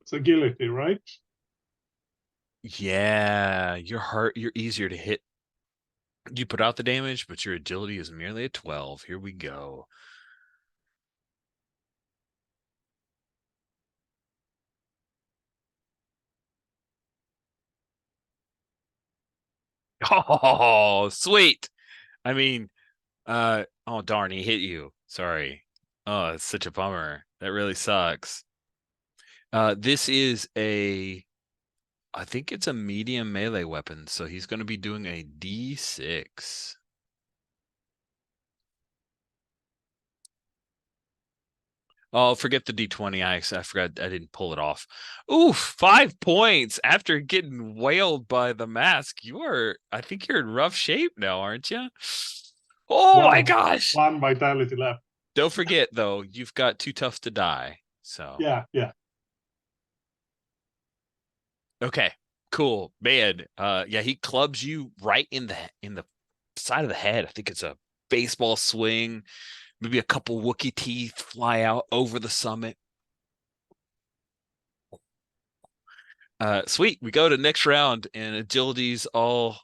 It's agility, right? Yeah, you're easier to hit. You put out the damage, but your agility is merely a 12. Here we go. Oh, sweet. I mean, oh darn, he hit you. Sorry. Oh, it's such a bummer. That really sucks. This is I think it's a medium melee weapon, so he's going to be doing a D6. Oh, forget the D20. I forgot I didn't pull it off. Oof, 5 points after getting wailed by the mask. I think you're in rough shape now, aren't you? Oh my gosh. 1 vitality left. Don't forget though, you've got too tough to die. So Yeah. okay, cool. Man, yeah, he clubs you right in the side of the head. I think it's a baseball swing. Maybe a couple Wookiee teeth fly out over the summit. Sweet. We go to next round, and agility's all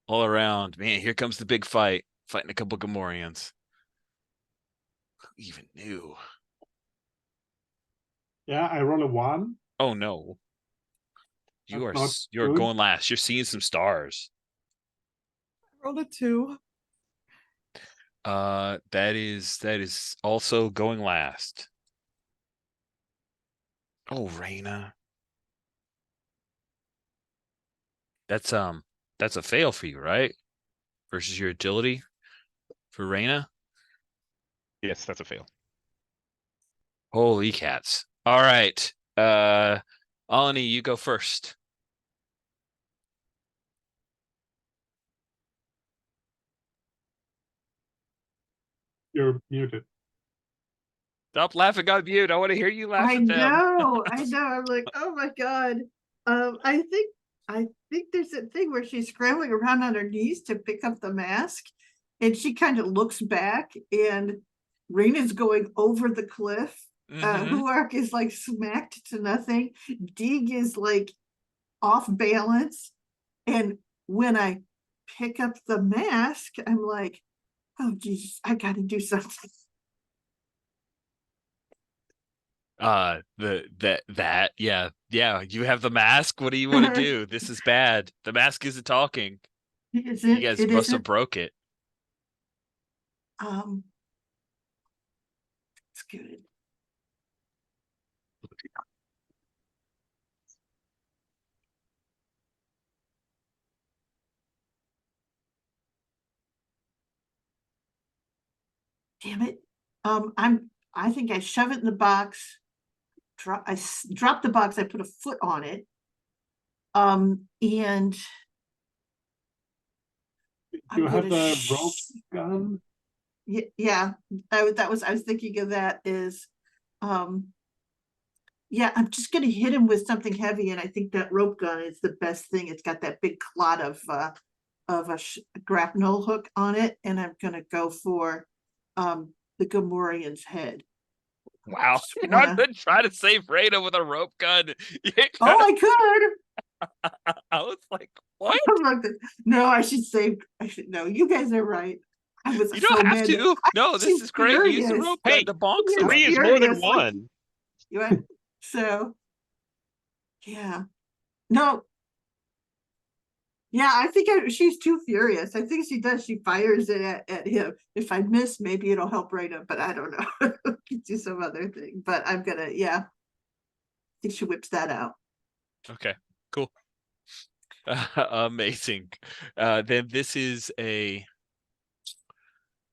around. Man, here comes the big fight. Fighting a couple Gamorreans. Who even knew? Yeah, I roll a 1. Oh no. You're good. going last. You're seeing some stars. I rolled a 2. That is also going last. Oh, Reyna. That's a fail for you, right? Versus your agility for Reyna. Yes, that's a fail. Holy cats. All right. Alani, you go first. You're muted. Stop laughing on mute. I want to hear you laugh I at them. know. I'm like, oh my God. I think there's a thing where she's scrambling around on her knees to pick up the mask, and she kind of looks back, and Rena's going over the cliff. Huark is like smacked to nothing. Deeg is like off balance, and when I pick up the mask, I'm like, oh Jesus, I got to do something. Yeah, you have the mask. What do you want to do? This is bad. The mask isn't talking. You guys must have broke it. good. Damn it. I think I shove it in the box. Drop the box, I put a foot on it. And You have gonna the rope gun. yeah, I was thinking of that is, yeah, I'm just gonna hit him with something heavy, and I think that rope gun is the best thing. It's got that big clot of a grapnel hook on it, and I'm gonna go for the Gamorrean's head. Wow. Just You're not wanna- gonna try to save Reyna with a rope gun. Oh, I could. I was like, what? No, I should no, you guys are right. I was You so don't have mad that to. No, this she's is great. Use the furious. rope gun Hey, to bonk Yes. somebody. Three is more than Furious, like- one. You know, so yeah. No. Yeah, I think she's too furious. I think she does. She fires it at him. If I miss, maybe it'll help Reyna, but I don't know. Could do some other thing. But I'm gonna, yeah. I think she whips that out. Okay, cool. Amazing. Then this is a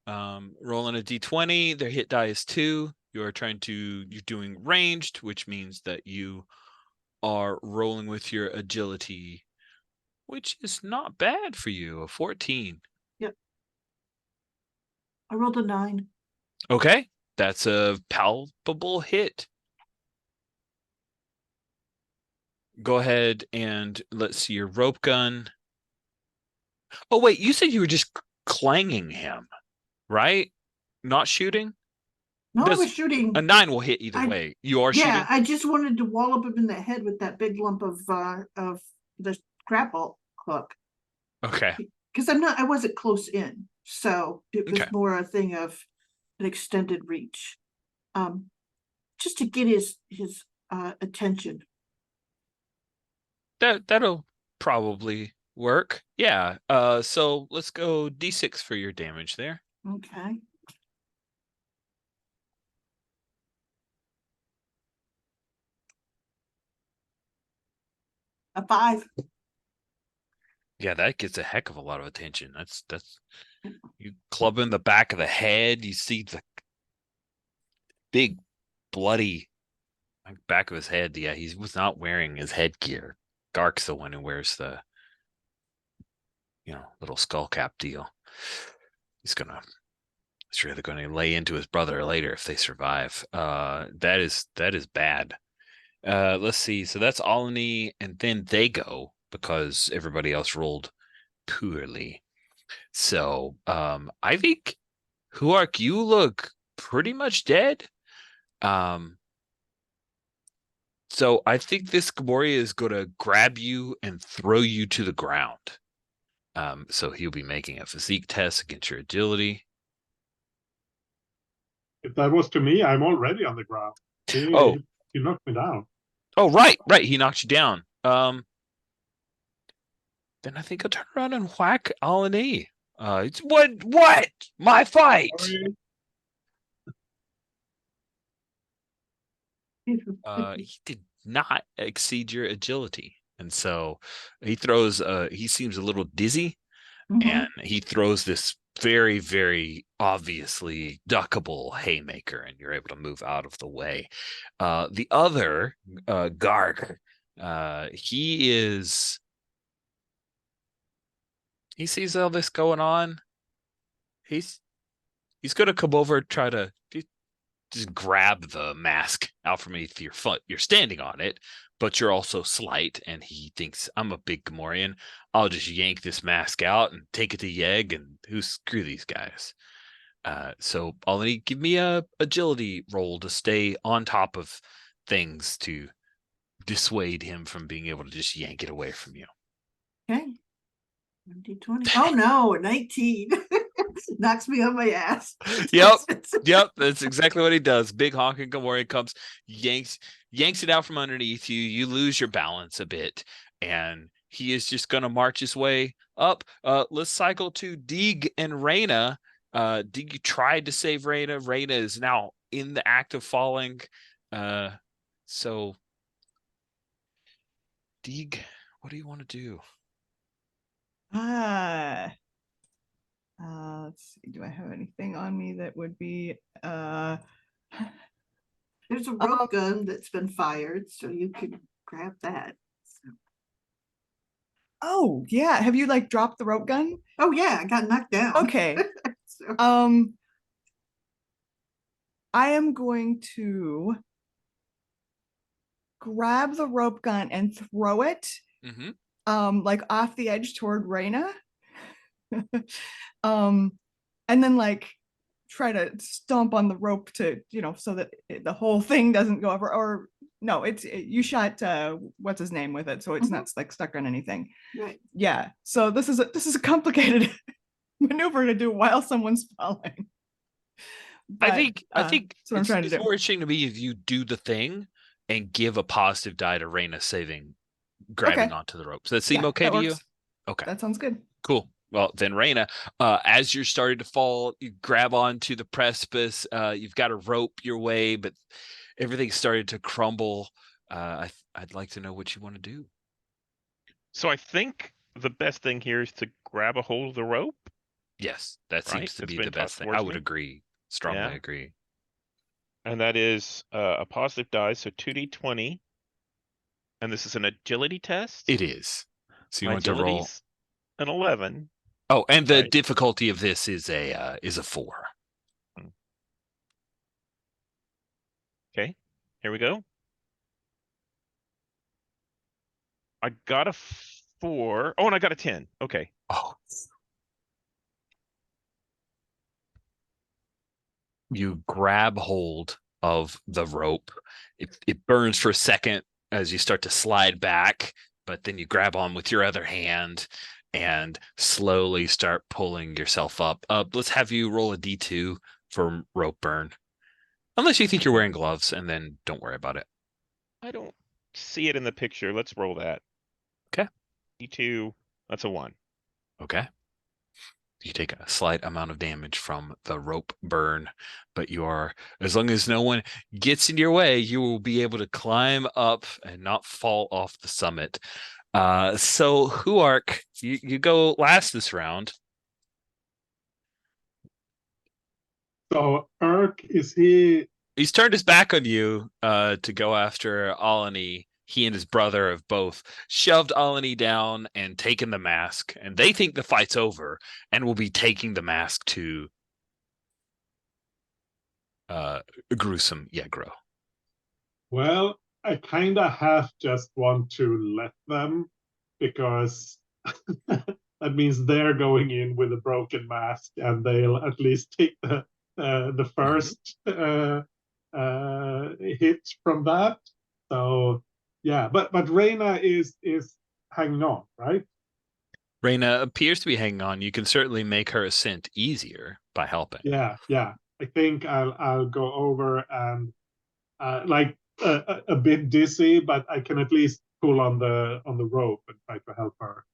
rolling a d20. Their hit die is 2. You're doing ranged, which means that you are rolling with your agility, which is not bad for you, a 14. I rolled a 9. Okay, that's a palpable hit. Go ahead and let's see your rope gun. Oh, wait, you said you were just clanging him, right? Not shooting? No, I Does- was shooting. A 9 will hit either way. You are Yeah, shooting? I just wanted to wallop him in the head with that big lump of the grapple hook. Okay. Because I wasn't close in. So it was Okay. more a thing of an extended reach. Just to get his attention. That'll probably work. Yeah. So let's go D6 for your damage there. Okay. A 5. Yeah, that gets a heck of a lot of attention. That's you club in the back of the head, you see the big bloody back of his head. Yeah, he was not wearing his headgear. Gark's the one who wears the little skull cap deal. He's really gonna lay into his brother later if they survive. That is bad. Let's see. So that's Alani, and then they go because everybody else rolled poorly. So I think Huark, you look pretty much dead. So I think this Gamorrea is gonna grab you and throw you to the ground. So he'll be making a physique test against your agility. If that was to me, I'm already on the ground. Oh. He knocked me down. Oh, right. He knocked you down. Then I think I'll turn around and whack Alani. It's what? My fight. Sorry. He did not exceed your agility, and so he throws. He seems a little dizzy, and he throws this very, very obviously duckable haymaker, and you're able to move out of the way. The other Garg, he sees all this going on. He's gonna come over and try to just grab the mask out from underneath your foot. You're standing on it, but you're also slight, and he thinks, I'm a big Gamorrean. I'll just yank this mask out and take it to Yeg, and screw these guys. So I'll give me a agility roll to stay on top of things to dissuade him from being able to just yank it away from you. Okay. D20. Oh no, 19. Knocks me on my ass. Yep, that's exactly what he does. Big honking Gamorrean comes, yanks it out from underneath you. You lose your balance a bit, and he is just going to march his way up. Let's cycle to Deeg and Reyna. Deeg tried to save Reyna. Reyna is now in the act of falling. So Deeg, what do you want to do? Let's see. Do I have anything on me that would be There's a rope gun that's been fired, so you could grab that. Oh yeah. Have you like dropped the rope gun? Oh yeah, I got knocked down. Okay. So, I am going to grab the rope gun and throw it like off the edge toward Raina. And then like try to stomp on the rope to, so that the whole thing doesn't go over. Or no, you shot what's his name with it, so it's not like stuck on anything. right. Yeah. So this is a complicated maneuver to do while someone's falling. But, I think that's what I'm trying to it's do. more interesting to me if you do the thing and give a positive die to Raina grabbing Okay. onto the rope. Does that seem Yeah, okay that to you? works. Okay. That sounds good. Cool. Well, then Raina, as you're starting to fall, you grab onto the precipice. You've got to rope your way, but everything's started to crumble. I'd like to know what you want to do. So I think the best thing here is to grab a hold of the rope. Yes, that Right, seems to it's be been the best tossed thing. I towards would me. agree. Strongly Yeah. agree. And that is a positive die, so 2d20. And this is an agility test. It is. So you My want to roll. agility's an 11. Oh, and the Right. difficulty of this is a 4. Okay, here we go. I got a 4. Oh, and I got a 10. Okay. Oh. You grab hold of the rope. It burns for a second as you start to slide back, but then you grab on with your other hand and slowly start pulling yourself up. Let's have you roll a D2 for rope burn. Unless you think you're wearing gloves, and then don't worry about it. I don't see it in the picture. Let's roll that. Okay. D2, that's a 1. Okay. You take a slight amount of damage from the rope burn, but as long as no one gets in your way, you will be able to climb up and not fall off the summit. So Huark, you go last this round. So Urk, is he? He's turned his back on you to go after Alani. He and his brother have both shoved Alani down and taken the mask, and they think the fight's over and will be taking the mask to gruesome Yegro. Well, I kind of half just want to let them, because that means they're going in with a broken mask, and they'll at least take the first hit from that. So yeah, but Reina is hanging on, right? Reina appears to be hanging on. You can certainly make her ascent easier by helping. Yeah. I think I'll go over and like a bit dizzy, but I can at least pull on the rope and try to help her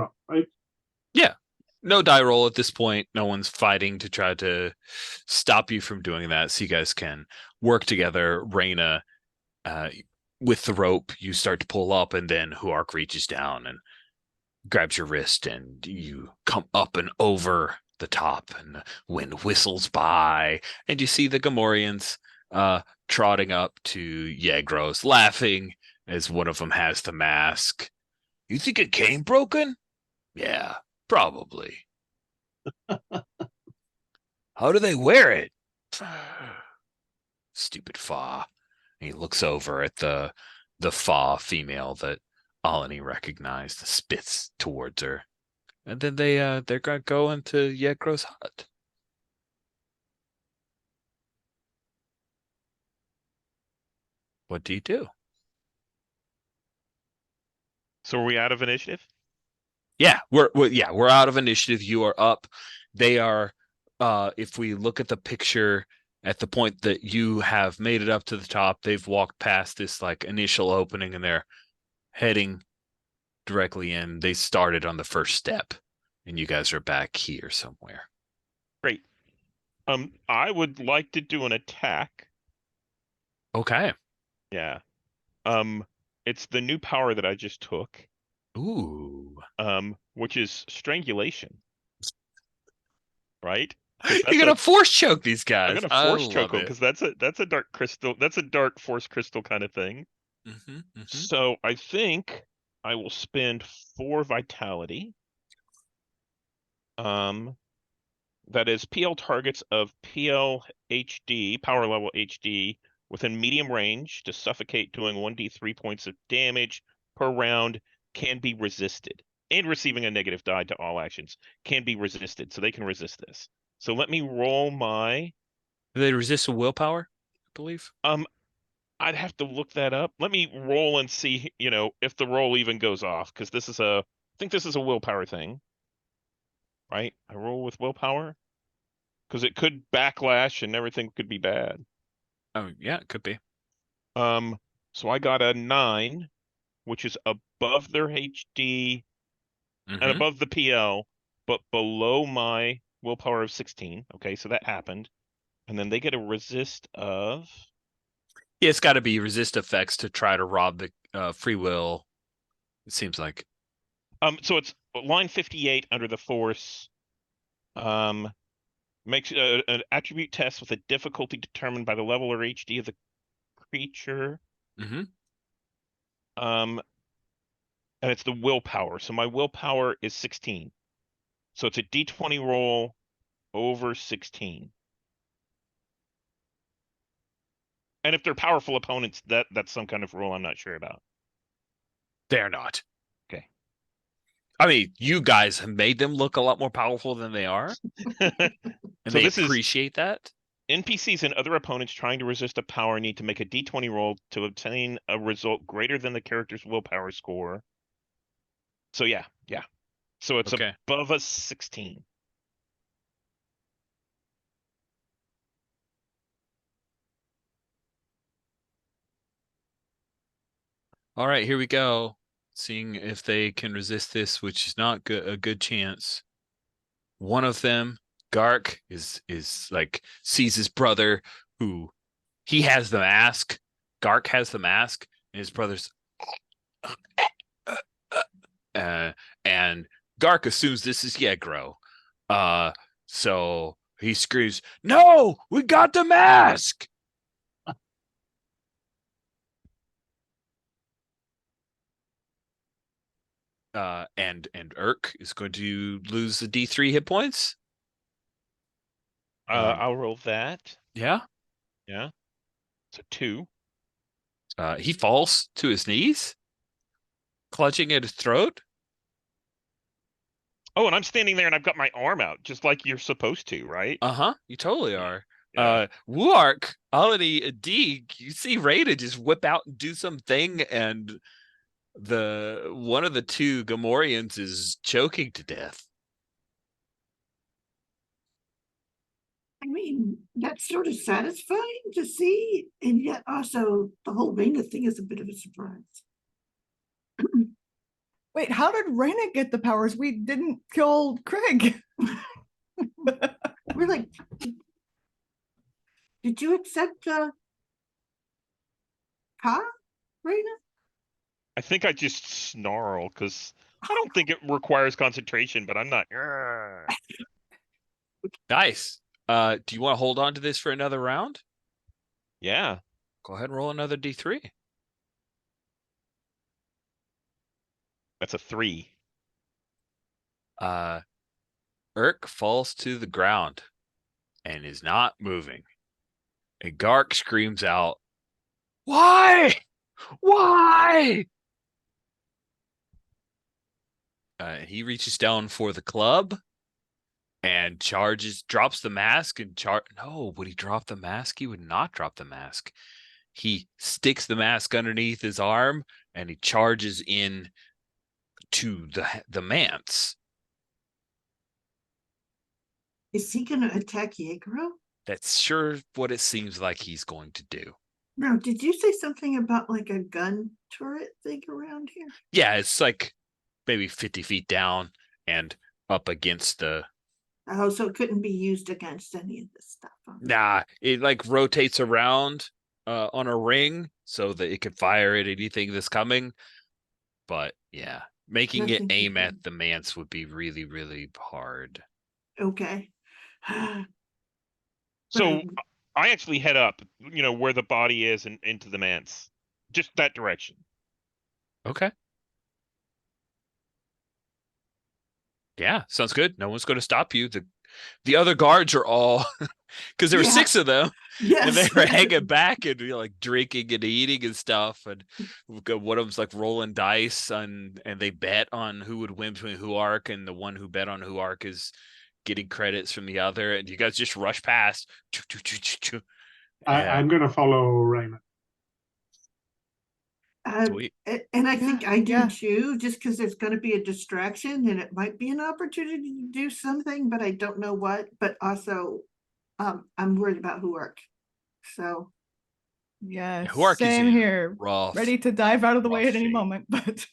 up, right? Yeah. No die roll at this point. No one's fighting to try to stop you from doing that. So you guys can work together. Reina, with the rope, you start to pull up, and then Huark reaches down and grabs your wrist, and you come up and over the top, and the wind whistles by, and you see the Gamorreans trotting up to Yegros, laughing as one of them has the mask. You think it came broken? Yeah, probably. How do they wear it? Stupid Fa. And he looks over at the Fa female that Alani recognized, spits towards her. And then they're gonna go into Yegro's hut. What do you do? So are we out of initiative? Yeah, we're out of initiative. You are up. They are. If we look at the picture, at the point that you have made it up to the top, they've walked past this like initial opening, and they're heading directly in. They started on the first step, and you guys are back here somewhere. Great. I would like to do an attack. Okay. Yeah. It's the new power that I just took. Ooh. Which is strangulation. Right? You're gonna force choke these I'm guys. gonna I force choke love them it. because that's a dark crystal. That's a dark force crystal kind of thing. So I think I will spend 4 vitality. That is PL targets of PL HD, power level HD, within medium range to suffocate, doing 1d3 points of damage per round, can be resisted. And receiving a negative die to all actions can be resisted, so they can resist this. So let me roll my. Do they resist a willpower, I believe? I'd have to look that up. Let me roll and see, if the roll even goes off, because I think this is a willpower thing. Right? I roll with willpower. Because it could backlash and everything could be bad. Oh, yeah, it could be. So I got a 9, which is above their HD and above the PL, but below my willpower of 16. Okay, so that happened. And then they get a resist of. Yeah, it's got to be resist effects to try to rob the free will. It seems like. So it's line 58 under the force. Makes an attribute test with a difficulty determined by the level or HD of the creature. And it's the willpower. So my willpower is 16. So it's a d20 roll over 16. And if they're powerful opponents, that's some kind of rule I'm not sure about. They're not. Okay. I mean, you guys have made them look a lot more powerful than they are. And So they this is appreciate that. NPCs and other opponents trying to resist a power need to make a d20 roll to obtain a result greater than the character's willpower score. So yeah. So it's Okay. above a 16. All right, here we go. Seeing if they can resist this, which is not a good chance. One of them, Gark, is like sees his brother who he has the mask. Gark has the mask, and his brother's and Gark assumes this is Yegro. So he screams, "No, we got the mask!" And Urk is going to lose the D3 hit points. I'll roll that. Yeah. Yeah. So 2. He falls to his knees, clutching at his throat. Oh, and I'm standing there and I've got my arm out, just like you're supposed to, right? You totally are. Yeah. Wuark, Alani, Deeg, you see Rada just whip out and do something, and one of the two Gamorreans is choking to death. I mean, that's sort of satisfying to see, and yet also the whole Rena thing is a bit of a surprise. Wait, how did Reyna get the powers? We didn't kill Craig. We're like, did you accept Ka, Rena? I think I just snarl because I don't think it requires concentration, but I'm not. Nice. Do you want to hold on to this for another round? Yeah. Go ahead and roll another D3. That's a 3. Urk falls to the ground and is not moving. And Gark screams out, "Why? Why?" He reaches down for the club and drops the mask and No, would he drop the mask? He would not drop the mask. He sticks the mask underneath his arm and he charges in to the manse. Is he going to attack Yegro? That's sure what it seems like he's going to do. No, did you say something about like a gun turret thing around here? Yeah, it's like maybe 50 feet down and up against the Oh, so it couldn't be used against any of this stuff. Huh? Nah, it like rotates around on a ring so that it could fire at anything that's coming. But yeah, making it Nothing aim can- at the manse would be really, really hard. Okay. So I actually head up, where the body is and into the manse. Just that direction. Okay. Yeah, sounds good. No one's going to stop you. The other guards are all because there were Yeah. 6 of them, and they Yes. were hanging back and like drinking and eating and stuff. And one of them's like rolling dice and they bet on who would win between Huark, and the one who bet on Huark is getting credits from the other. And you guys just rush past. I'm going to follow Raina. Sweet. And I think I do yeah. too, just because there's going to be a distraction and it might be an opportunity to do something, but I don't know what. But also, I'm worried about Huark. So Yeah, Huark is same in here. rough, Ready to dive out of the way rough at any shape. moment, but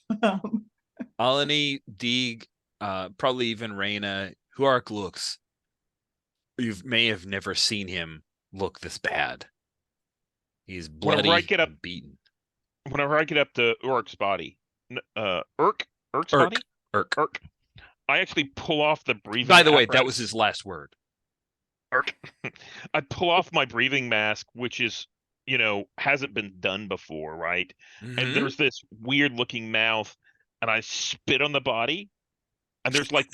Alani, Deeg, probably even Raina, Huark looks. You may have never seen him look this bad. He's bloody and beaten. Whenever I get up to Urk's body, Urk's Urk. body? Urk. Urk. I actually pull off the breathing. By the way, that apparatus. was his last word. Urk. I pull off my breathing mask, which is, hasn't been done before, right? Mhm. And there's this weird looking mouth, and I spit on the body, and there's like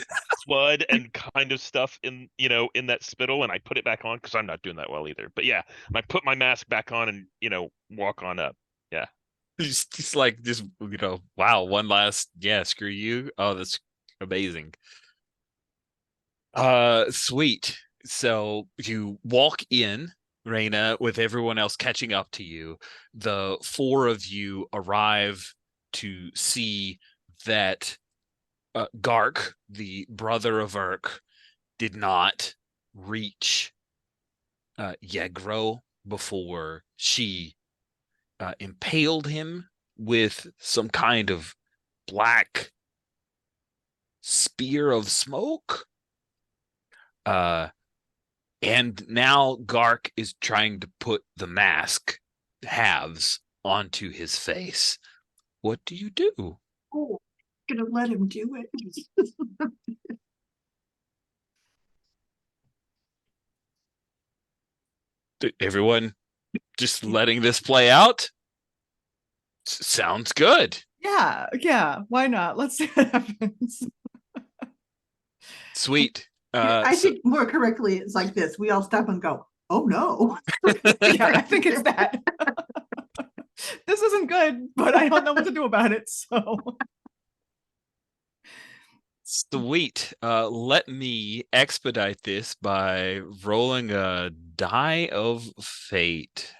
blood and kind of stuff in that spittle, and I put it back on because I'm not doing that well either. But yeah, and I put my mask back on and walk on up. Yeah. Just like wow, one last screw you. Oh, that's amazing. Sweet. So you walk in, Raina, with everyone else catching up to you. The 4 of you arrive to see that Gark, the brother of Urk, did not reach Yegro before she impaled him with some kind of black spear of smoke. And now Gark is trying to put the mask halves onto his face. What do you do? oh, I'm gonna let him do it. Everyone just letting this play out? Sounds good. yeah, why not? Let's see what happens. Sweet. I think more correctly, it's like this. We all stop and go, oh no. Yeah, I think it's that. This isn't good, but I don't know what to do about it. So Sweet. Let me expedite this by rolling a die of fate.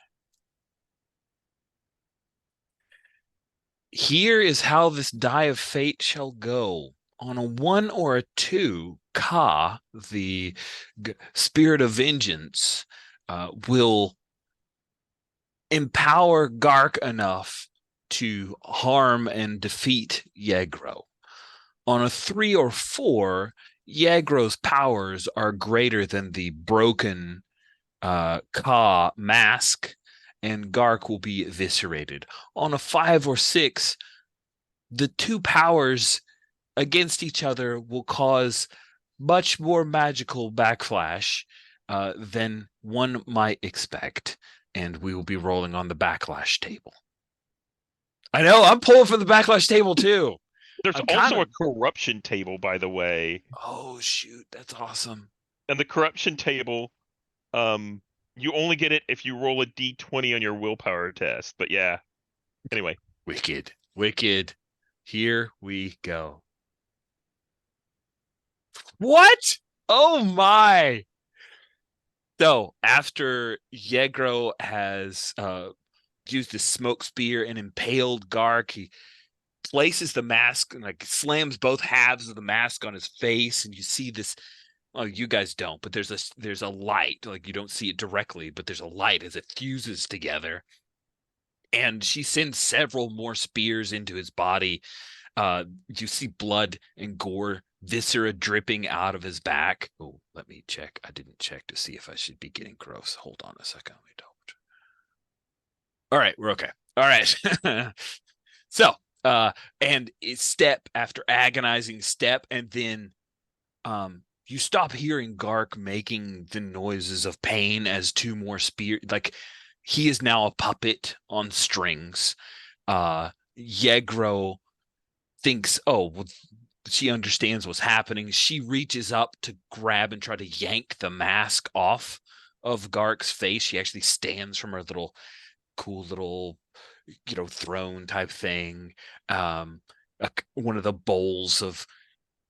Here is how this die of fate shall go. On a 1 or a 2, Ka, the spirit of vengeance, will empower Gark enough to harm and defeat Yegro. On a 3 or 4, Yegro's powers are greater than the broken Ka mask, and Gark will be eviscerated. On a 5 or 6, the 2 powers against each other will cause much more magical backflash than one might expect, and we will be rolling on the backlash table. I know, I'm pulling for the backlash table too. There's also a corruption table, by the way. Oh shoot, that's awesome. And the corruption table, you only get it if you roll a d20 on your willpower test. But yeah. Anyway. Wicked. Here we go. What? Oh my. So after Yegro has used his smoke spear and impaled Gark, he places the mask and like slams both halves of the mask on his face, and you see this. Oh, you guys don't, but there's a light. Like you don't see it directly, but there's a light as it fuses together. And she sends several more spears into his body. You see blood and gore viscera dripping out of his back. Oh, let me check. I didn't check to see if I should be getting gross. Hold on a second. Let me double check. All right, we're okay. All right. So, and it's step after agonizing step, and then you stop hearing Gark making the noises of pain as two more spears. Like, he is now a puppet on strings. Yegro thinks, oh, well, she understands what's happening. She reaches up to grab and try to yank the mask off of Gark's face. She actually stands from her little cool little, throne type thing. One of the bowls of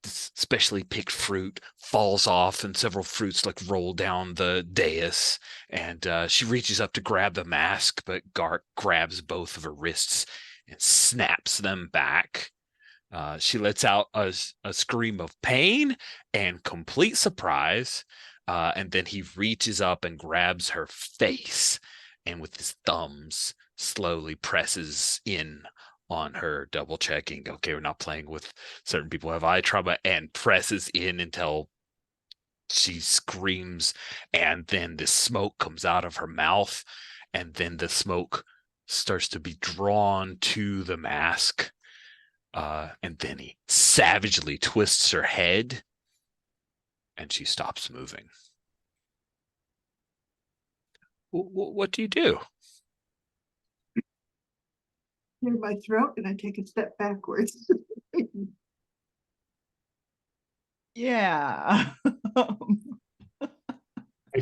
specially picked fruit falls off, and several fruits like roll down the dais. And she reaches up to grab the mask, but Gark grabs both of her wrists and snaps them back. She lets out a scream of pain and complete surprise. And then he reaches up and grabs her face, and with his thumbs slowly presses in on her, double checking, okay, we're not playing with certain people who have eye trauma, and presses in until she screams, and then the smoke comes out of her mouth, and then the smoke starts to be drawn to the mask. And then he savagely twists her head, and she stops moving. What do you do? Clear my throat and I take a step backwards. Yeah. I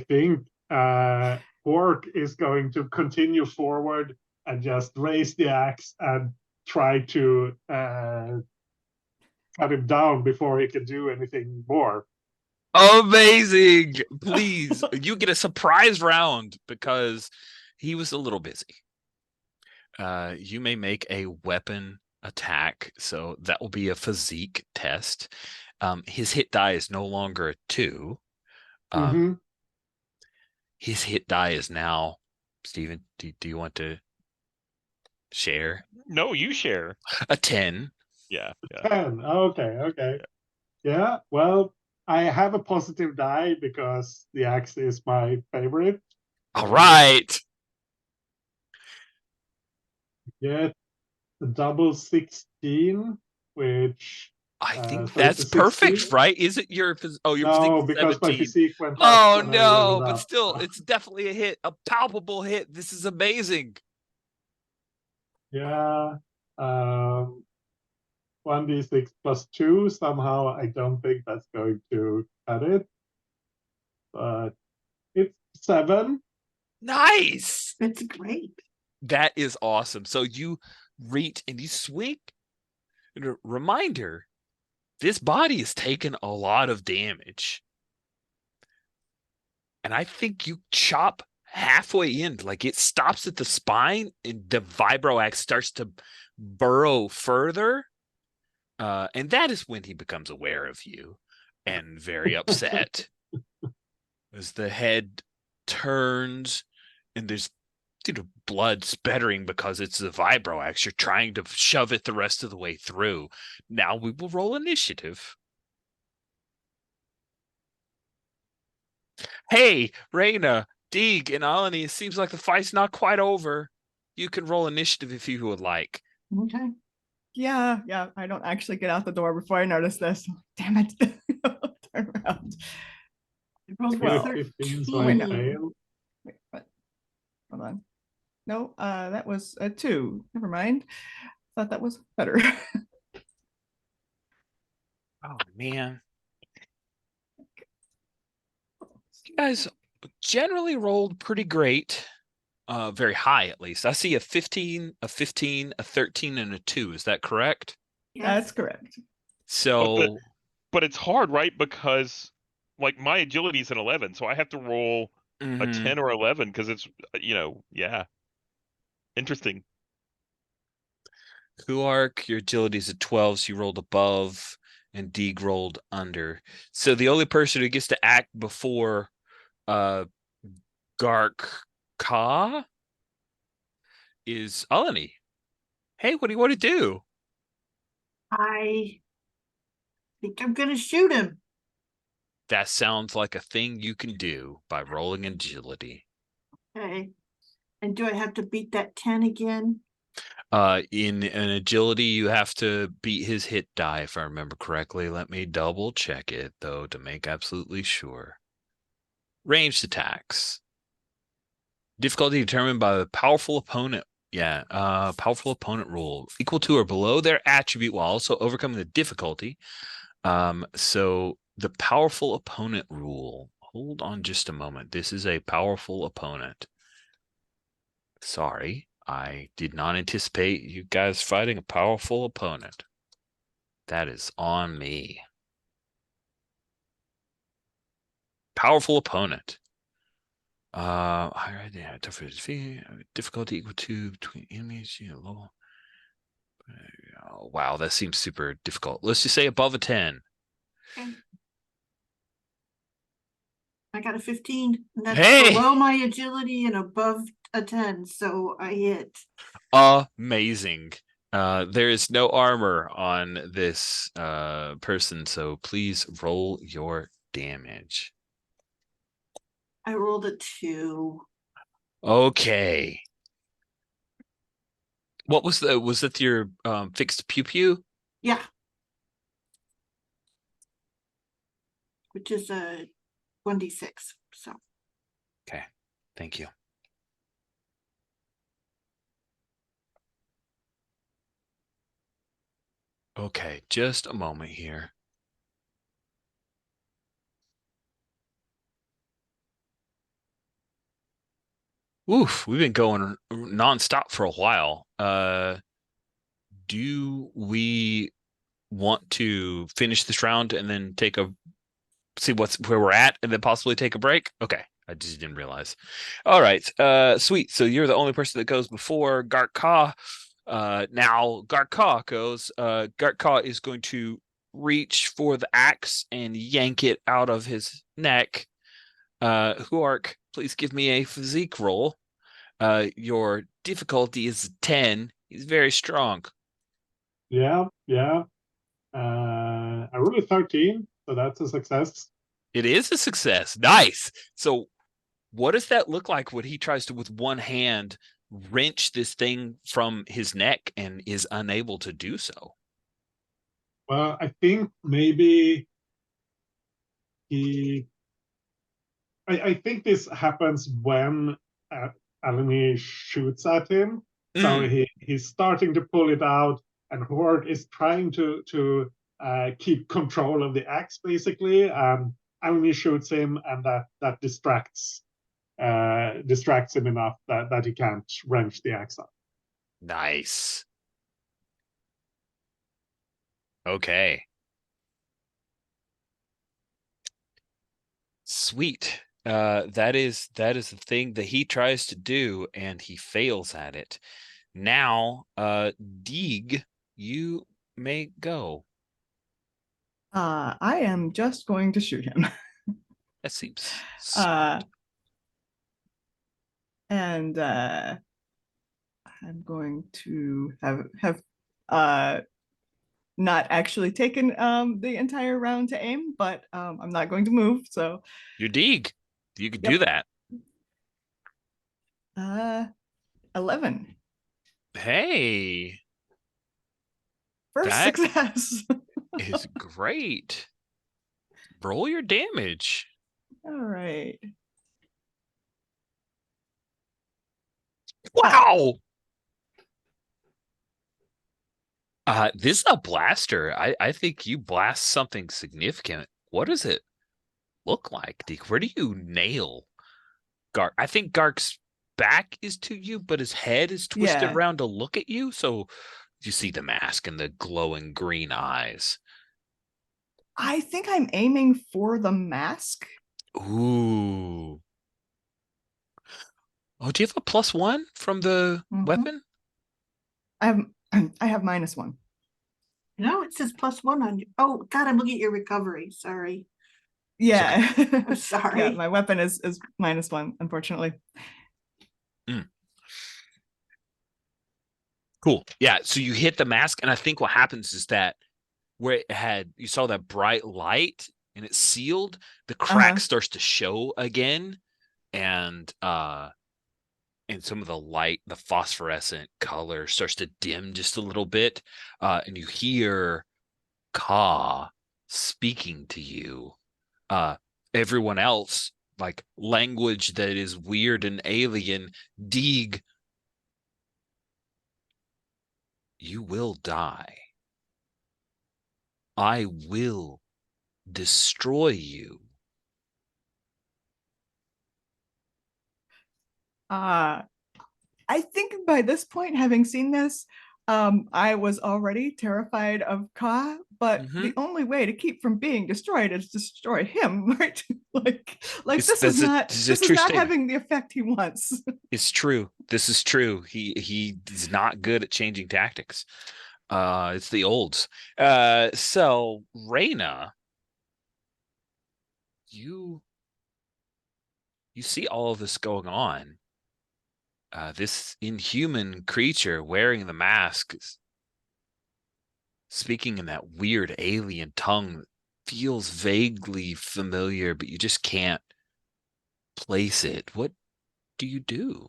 think Orc is going to continue forward and just raise the axe and try to cut him down before he can do anything more. Amazing! Please, you get a surprise round because he was a little busy. You may make a weapon attack, so that will be a physique test. His hit die is no longer a 2. His hit die is now, Steven, do you want to share? No, you share. A 10. Yeah. 10. Okay. Yeah, well, I have a positive die because the axe is my favorite. All right. Get the double 16, which I think so it's that's a perfect, 16. right? Is it your your No, physique because my 17? physique went up Oh when I no, leveled but up. still, it's definitely a hit, a palpable hit. This is amazing. Yeah. 1d6 plus 2. Somehow I don't think that's going to cut it. But it's 7. Nice. That's great. That is awesome. So you reach and you swing. And a reminder, this body has taken a lot of damage. And I think you chop halfway in, like it stops at the spine, and the vibroaxe starts to burrow further. And that is when he becomes aware of you and very upset. As the head turns and there's blood spattering because it's the vibroaxe. You're trying to shove it the rest of the way through. Now we will roll initiative. Hey, Raina, Deeg, and Alani, it seems like the fight's not quite over. You can roll initiative if you would like. Okay. Yeah. I don't actually get out the door before I notice this. Damn it. Turn around. I rolled Well, 15's 13. like fail. Wait, what? Hold on. No, that was a 2. Never mind. Thought that was better. Oh, man. You guys generally rolled pretty great. Very high, at least. I see a 15, a 15, a 13, and a 2. Is that correct? That's correct. So, But it's hard, right? Because like my agility is an 11, so I have to roll a mhm. 10 or 11 because it's yeah. Interesting. Kuark, your agility is a 12, so you rolled above, and Deeg rolled under. So the only person who gets to act before Gark Ka is Alani. Hey, what do you want to do? I think I'm gonna shoot him. That sounds like a thing you can do by rolling agility. Okay. And do I have to beat that 10 again? In an agility, you have to beat his hit die, if I remember correctly. Let me double check it, though, to make absolutely sure. Ranged attacks. Difficulty determined by the powerful opponent. Yeah, powerful opponent rule. Equal to or below their attribute while also overcoming the difficulty. So the powerful opponent rule. Hold on just a moment. This is a powerful opponent. Sorry, I did not anticipate you guys fighting a powerful opponent. That is on me. Powerful opponent. Higher yeah, tougher defeat, difficulty equal to between enemies, you know, low. Oh, wow, that seems super difficult. Let's just say above a 10. Okay. I got a 15, and that's Hey! below my agility and above a 10, so I hit. Amazing. There is no armor on this person, so please roll your damage. I rolled a 2. Okay. What was that your fixed pew pew? Yeah. Which is a 1d6, so. Okay. Thank you. Okay, just a moment here. Oof, we've been going nonstop for a while. Do we want to finish this round and then see where we're at and then possibly take a break? Okay, I just didn't realize. All right, sweet. So you're the only person that goes before Gark Ka. Now Gark Ka goes. Gark Ka is going to reach for the axe and yank it out of his neck. Huark, please give me a physique roll. Your difficulty is 10. He's very strong. Yeah, yeah. I rolled a 13, so that's a success. It is a success. Nice. So what does that look like when he tries to, with one hand, wrench this thing from his neck and is unable to do so? Well, I think maybe he. I think this happens when Alani shoots at him. So he's starting to pull it out, and Horde is trying to keep control of the axe, basically. Alani shoots him, and that distracts him enough that he can't wrench the axe up. Nice. Okay. Sweet. That is the thing that he tries to do, and he fails at it. Now, Deeg, you may go. I am just going to shoot him. That seems Uh, smart. and I'm going to have not actually taken the entire round to aim, but I'm not going to move. So You're Deeg. You could Yep. do that. 11. Hey, First that success. is great. Roll your damage. All right. Wow. This is a blaster. I think you blast something significant. What does it look like, Deek? Where do you nail Gark? I think Gark's back is to you, but his head is twisted Yeah. around to look at you. So you see the mask and the glowing green eyes. I think I'm aiming for the mask. Ooh. Oh, do you have a +1 from the weapon? I have -1. No, it says +1 on you. Oh, God, I'm looking at your recovery. Sorry. Yeah. I'm sorry. Yeah, my weapon is -1, unfortunately. Cool. Yeah. So you hit the mask, and I think what happens is that where you saw that bright light and it sealed, the crack Uh-huh. starts to show again, and some of the light, the phosphorescent color starts to dim just a little bit, and you hear Ka speaking to you. Everyone else, like language that is weird and alien. Deeg, you will die. I will destroy you. I think by this point, having seen this, I was already terrified of Ka, but the only way to keep from being destroyed is destroy him, right? like this is not this is a this is true not statement. having the effect he wants. It's true. This is true. He's not good at changing tactics. It's the olds. So Reyna, you see all of this going on. This inhuman creature wearing the mask, speaking in that weird alien tongue, feels vaguely familiar, but you just can't place it. What do you do?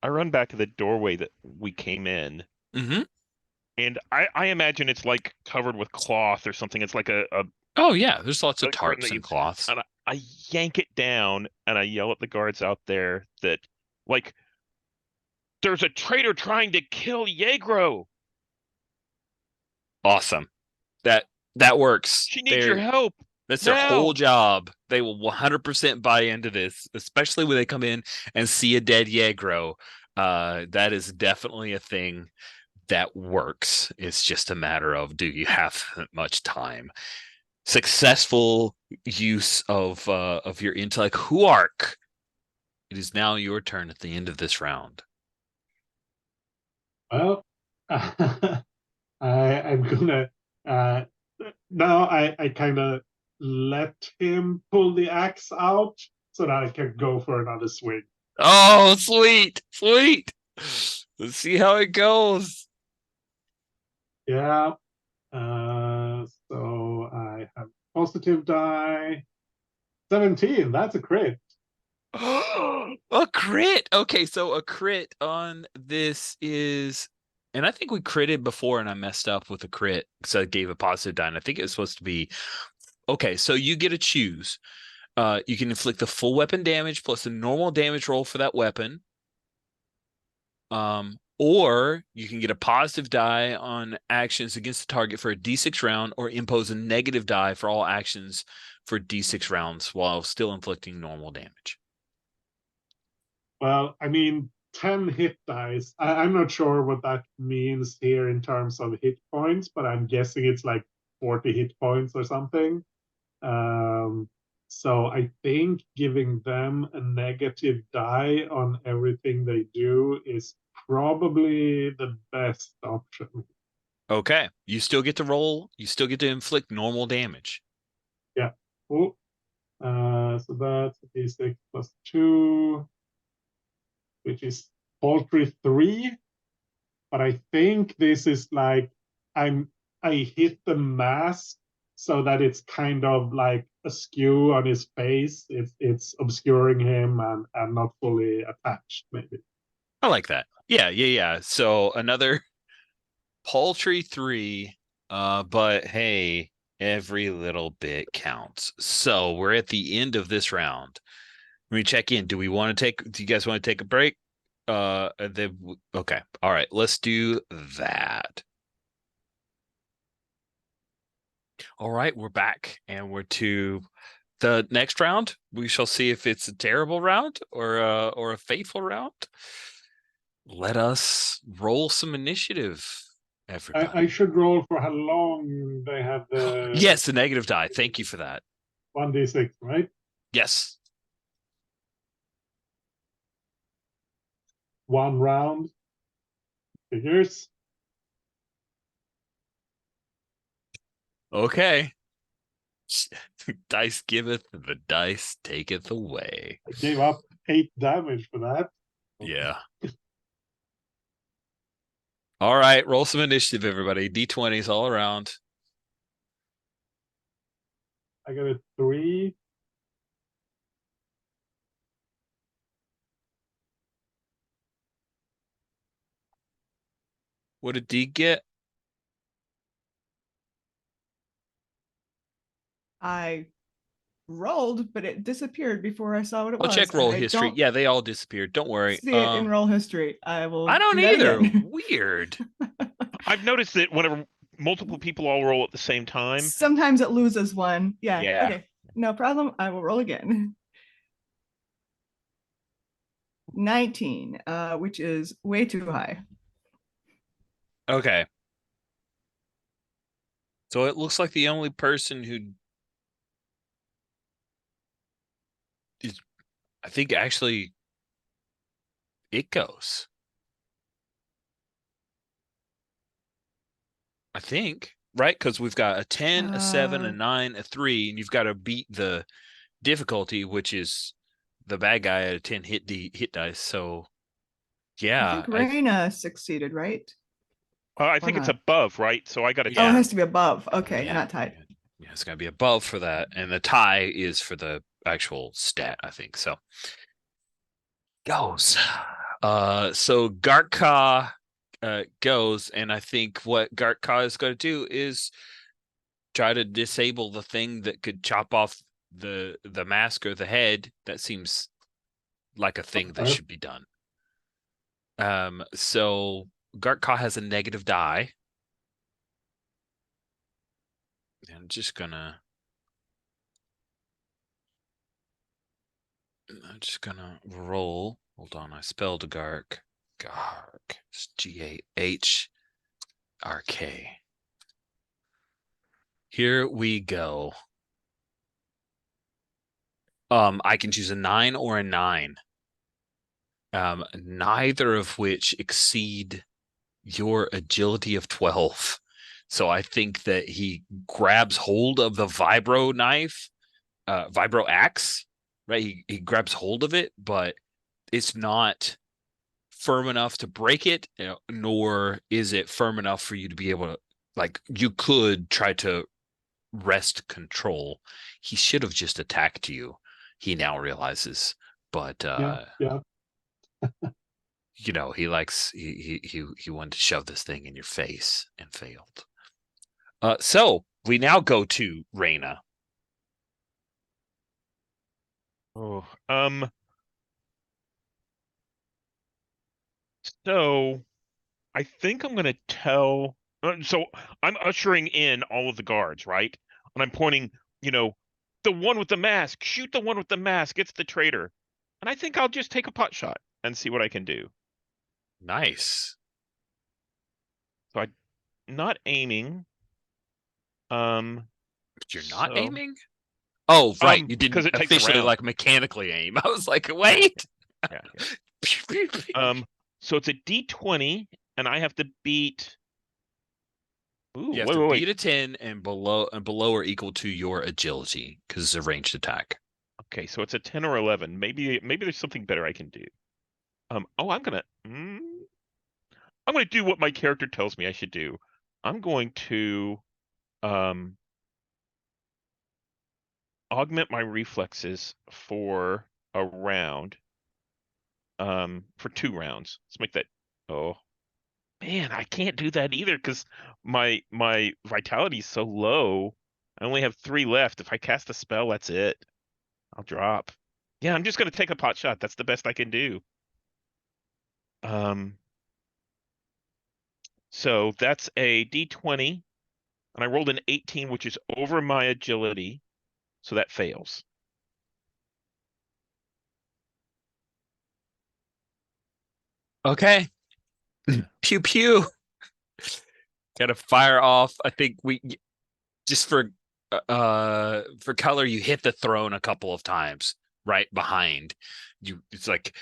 I run back to the doorway that we came in, Mm-hmm. and I imagine it's like covered with cloth or something. It's like a Oh yeah, there's lots of curtain tarps that and cloths. and I yank it down and I yell at the guards out there that, like, there's a traitor trying to kill Yegro. Awesome. That works. She needs your help. That's their whole Now. job. They will 100% buy into this, especially when they come in and see a dead Yegro. That is definitely a thing that works. It's just a matter of, do you have much time? Successful use of your intellect. Huark, it is now your turn at the end of this round. Well, I'm gonna now I kind of let him pull the axe out so that I can go for another swing. Oh, sweet. Let's see how it goes. Yeah. So I have positive die 17. That's a crit. A crit. Okay, so a crit on this is, and I think we critted before and I messed up with a crit because I gave a positive die, and I think it was supposed to be, okay, so you get to choose. You can inflict the full weapon damage plus the normal damage roll for that weapon. Or you can get a positive die on actions against the target for a d6 round, or impose a negative die for all actions for d6 rounds while still inflicting normal damage. Well, I mean, 10 hit dice. I'm not sure what that means here in terms of hit points, but I'm guessing it's like 40 hit points or something. So I think giving them a negative die on everything they do is probably the best option. Okay, you still get to roll. You still get to inflict normal damage. Yeah. Cool. So that's a d6 plus 2, which is paltry 3. But I think this is like I hit the mask so that it's kind of like askew on his face. It's obscuring him and not fully attached, maybe. I like that. Yeah. So another paltry 3, but hey, every little bit counts. So we're at the end of this round. Let me check in. Do you guys want to take a break? Okay. All right, let's do that. All right, we're back and we're to the next round. We shall see if it's a terrible round or a faithful round. Let us roll some initiative, everybody. I should roll for how long they have the Yes, the negative die. Thank you for that. 1d6, right? Yes. 1 round. Figures. Okay. Dice giveth, the dice taketh away. I gave up 8 damage for that. Yeah. All right, roll some initiative, everybody. D20s all around. I got a 3. What did D get? I rolled, but it disappeared before I saw what it I'll was, check and roll I history. don't Yeah, they all disappeared. Don't worry. see it in roll history. I will I don't do that either. again. Weird. I've noticed that whenever multiple people all roll at the same time. Sometimes it loses one. Yeah. Yeah. Okay. No problem. I will roll again. 19, which is way too high. Okay. So it looks like the only person who is, I think, actually it goes. I think, right? Because we've got a 10, a 7, a 9, a 3, and you've got to beat the difficulty, which is the bad guy at a 10 hit dice. So I yeah, think Raina succeeded, right? I Or think it's not? above, right? So I got a Oh, it Yeah. has to be above. Okay, yeah, not tied. yeah, it's gonna be above for that, and the tie is for the actual stat, I think. So goes. So Gartka goes, and I think what Gartka is going to do is try to disable the thing that could chop off the mask or the head. That seems like a thing that should be done. So Gartka has a negative die. I'm just gonna roll. Hold on, I spelled Gark. Gark. It's G-A-H-R-K. Here we go. I can choose a 9 or a 9. Neither of which exceed your agility of 12. So I think that he grabs hold of the vibro knife, vibro axe, right? He grabs hold of it, but it's not firm enough to break it, nor is it firm enough for you to be able to, like, you could try to wrest control. He should have just attacked you, he now realizes, but Yeah. he likes he wanted to shove this thing in your face and failed. So we now go to Raina. Oh, so I think I'm gonna tell. So I'm ushering in all of the guards, right? And I'm pointing, the one with the mask. Shoot the one with the mask. It's the traitor. And I think I'll just take a pot shot and see what I can do. Nice. So I'm not aiming. But you're not So, aiming? Oh, right. You because didn't it takes a officially round. like mechanically aim. I was like, wait. Yeah. So it's a D20, and I have to beat. Ooh, You have wait, to wait, beat wait. a 10 and below or equal to your agility because it's a ranged attack. Okay, so it's a 10 or 11. Maybe there's something better I can do. Oh, I'm gonna do what my character tells me I should do. I'm going to augment my reflexes for a round. For 2 rounds. Let's make that. Oh man, I can't do that either because my vitality is so low. I only have 3 left. If I cast a spell, that's it. I'll drop. Yeah, I'm just gonna take a pot shot. That's the best I can do. So that's a D20, and I rolled an 18, which is over my agility, so that fails. Okay. Pew pew. Gotta fire off. I think we just for color, you hit the throne a couple of times right behind you. It's like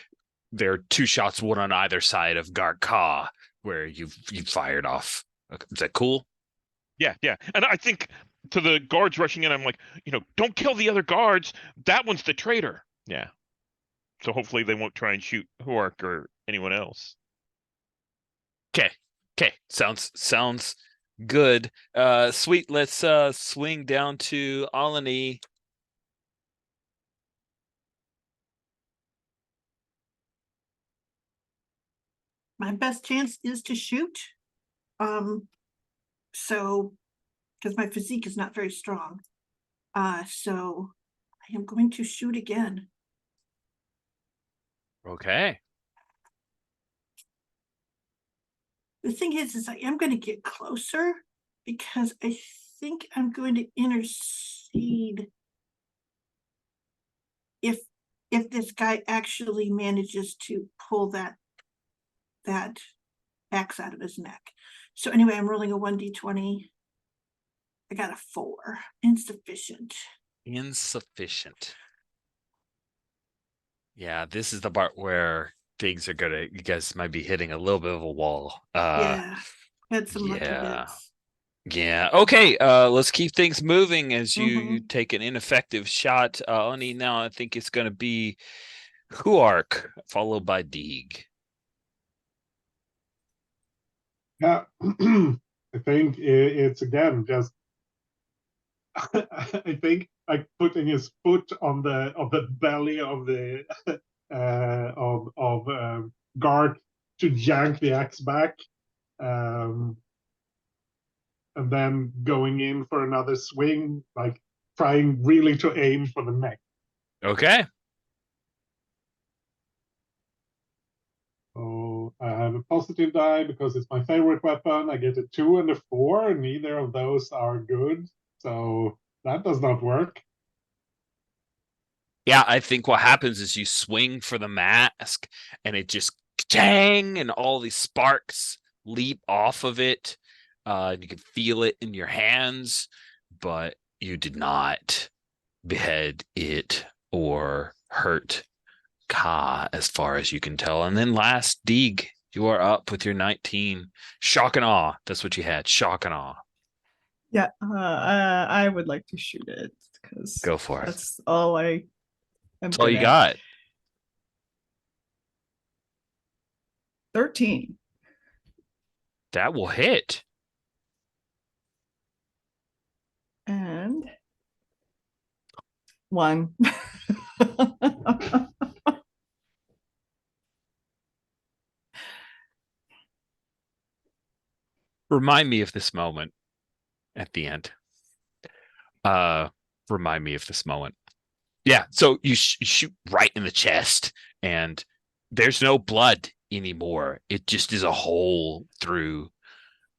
there are 2 shots, one on either side of Garka, where you fired off. Is that cool? Yeah. And I think to the guards rushing in, I'm like, don't kill the other guards. That one's the traitor. Yeah. So hopefully they won't try and shoot Huark or anyone else. Okay. Sounds Good. Sweet. Let's swing down to Alani. My best chance is to shoot. So, because my physique is not very strong. So I am going to shoot again. Okay. The thing is I am going to get closer because I think I'm going to intercede if this guy actually manages to pull that axe out of his neck. So anyway, I'm rolling a 1d20. I got a 4. Insufficient. Insufficient. Yeah, this is the part where things are gonna, you guys might be hitting a little bit of a wall. Yeah, had some lucky yeah. hits. Yeah. Okay. Let's keep things moving as you take an ineffective shot. Oni, now I think it's gonna be Huark, followed by Deeg. Yeah, I think it's again just. I think like putting his foot on the belly of the Garth to yank the axe back, and then going in for another swing, like trying really to aim for the neck. Okay. So I have a positive die because it's my favorite weapon. I get a 2 and a 4. Neither of those are good, so that does not work. Yeah, I think what happens is you swing for the mask and it just dang, and all these sparks leap off of it. And you can feel it in your hands, but you did not behead it or hurt Ka as far as you can tell. And then last, Deeg, you are up with your 19. Shock and awe. That's what you had. Shock and awe. Yeah, I would like to shoot it because Go for it. that's all I am. That's all good you at. got. 13. That will hit. And 1. Remind me of this moment at the end. Remind me of this moment. Yeah, so you shoot right in the chest, and there's no blood anymore. It just is a hole through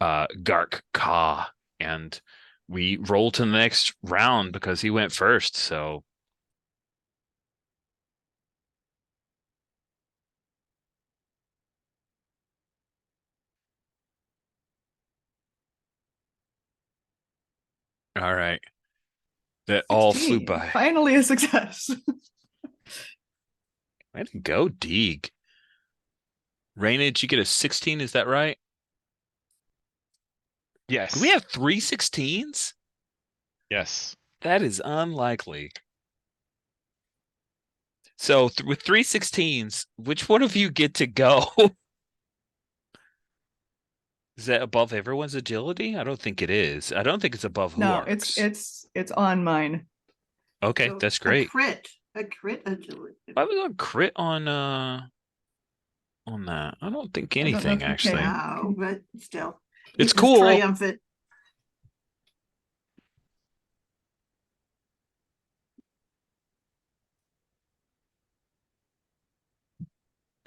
Gark Ka, and we roll to the next round because he went first. So all right, that all flew 16. by. Finally a success. Way to go, Deeg. Raina, did you get a 16? Is that right? Yes. Do we have 3 16s? Yes. That is unlikely. So with 3 16s, which one of you get to go? Is that above everyone's agility? I don't think it is. I don't think it's above No, Huark's. it's on mine. Okay, So that's great. A crit agility. I was on crit on that. I don't think I don't know anything if you actually. can. No, but still. It's He was cool. Triumphant.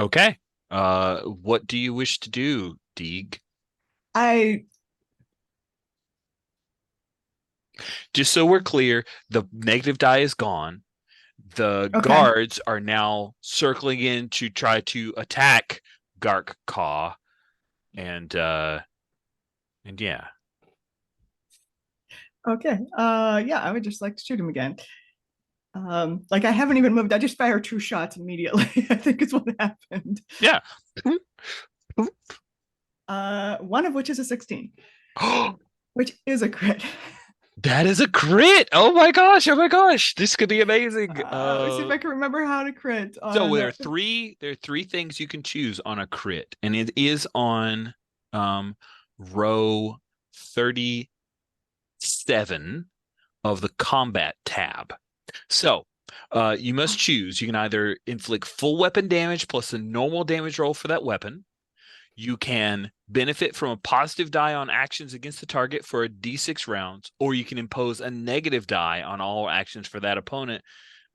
Okay. What do you wish to do, Deeg? Just so we're clear, the negative die is gone. The Okay. guards are now circling in to try to attack Gark Ka. And yeah. Okay. Yeah, I would just like to shoot him again. Like I haven't even moved. I just fired 2 shots immediately. I think is what happened. Yeah. One of which is a 16, which is a crit. That is a crit. Oh my gosh. Oh my gosh. This could be amazing. Let me see if I can remember how to crit. So there are three things you can choose on a crit, and it is on row 37 of the combat tab. So you must choose. You can either inflict full weapon damage plus a normal damage roll for that weapon. You can benefit from a positive die on actions against the target for a d6 rounds, or you can impose a negative die on all actions for that opponent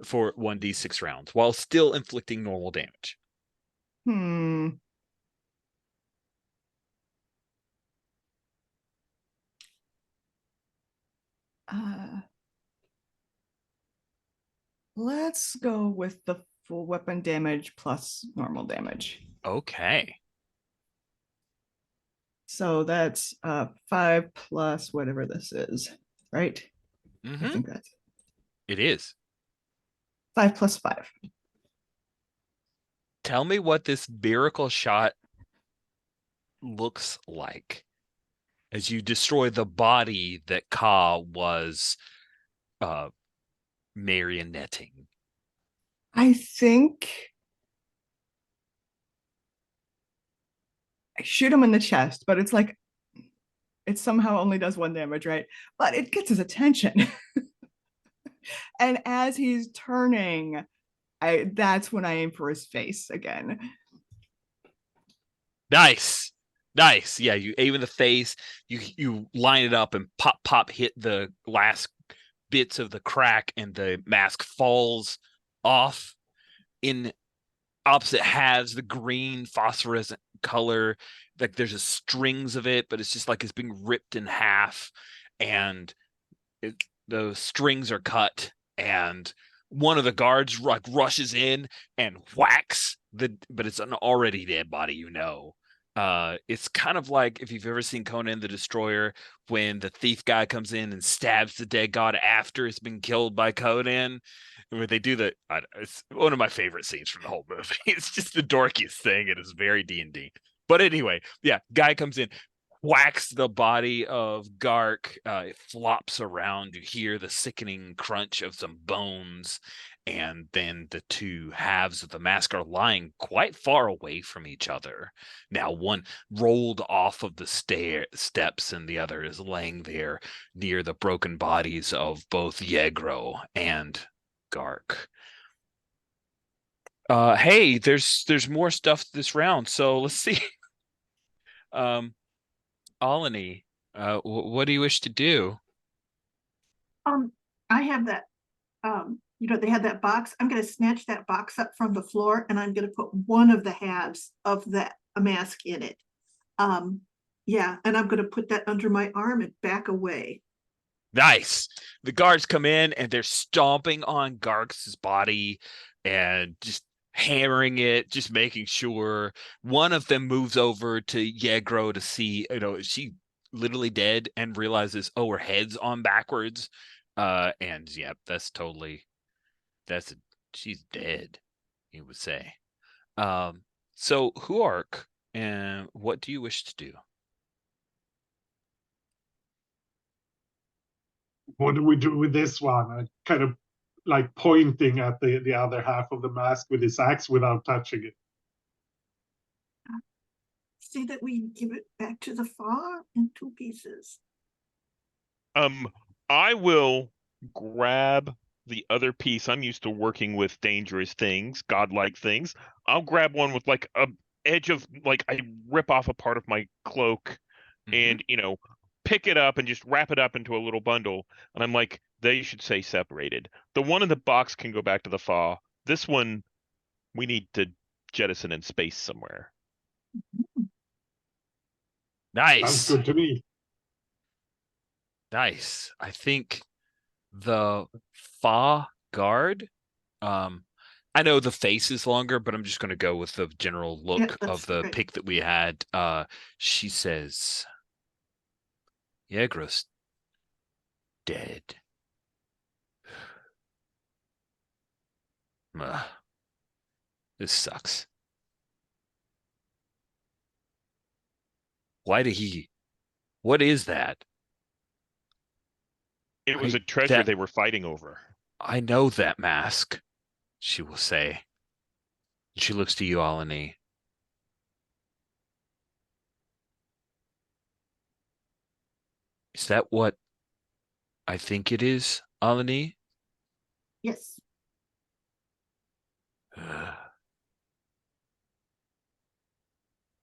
for 1d6 rounds while still inflicting normal damage. Let's go with the full weapon damage plus normal damage. Okay. So that's 5 plus whatever this is, right? I think that's It is. 5 plus 5. Tell me what this miracle shot looks like as you destroy the body that Ka was marionetting. I think I shoot him in the chest, but it's like it somehow only does 1 damage, right? But it gets his attention. And as he's turning, that's when I aim for his face again. Nice. Yeah, you aim in the face, you line it up and pop hit the last bits of the crack, and the mask falls off in opposite halves, the green phosphorescent color. Like there's a strings of it, but it's just like it's being ripped in half, and the strings are cut, and one of the guards like rushes in and whacks but it's an already dead body. It's kind of like if you've ever seen Conan the Destroyer, when the thief guy comes in and stabs the dead god after it's been killed by Conan. When they do it's one of my favorite scenes from the whole movie. It's just the dorkiest thing. It is very D&D. But anyway, yeah, guy comes in, whacks the body of Gark. It flops around. You hear the sickening crunch of some bones. And then the two halves of the mask are lying quite far away from each other. Now one rolled off of the steps, and the other is laying there near the broken bodies of both Yegro and Gark. Hey, there's more stuff this round, so let's see. Alani, what do you wish to do? I have that, they had that box. I'm gonna snatch that box up from the floor, and I'm gonna put one of the halves of that mask in it. Yeah, and I'm gonna put that under my arm and back away. Nice. The guards come in and they're stomping on Gark's body and just hammering it, just making sure. One of them moves over to Yegro to see, is she literally dead, and realizes, oh, her head's on backwards. And yeah, she's dead, you would say. So Huark, and what do you wish to do? What do we do with this one? I kind of like pointing at the other half of the mask with his axe without touching it. Say that we give it back to the farm in 2 pieces. I will grab the other piece. I'm used to working with dangerous things, godlike things. I'll grab one with like a edge of, like, I rip off a part of my cloak and pick it up and just wrap it up into a little bundle. And I'm like, they should say separated. The one in the box can go back to the Fa. This one we need to jettison in space somewhere. Nice. Sounds good to me. Nice. I think the Fa guard, I know the face is longer, but I'm just going to go with the general look of the pick that we had. She says, Yegro's dead. This sucks. What is that? It was a treasure they were fighting over. I know that mask, she will say. She looks to you, Alani. Is that what I think it is, Alani? Yes.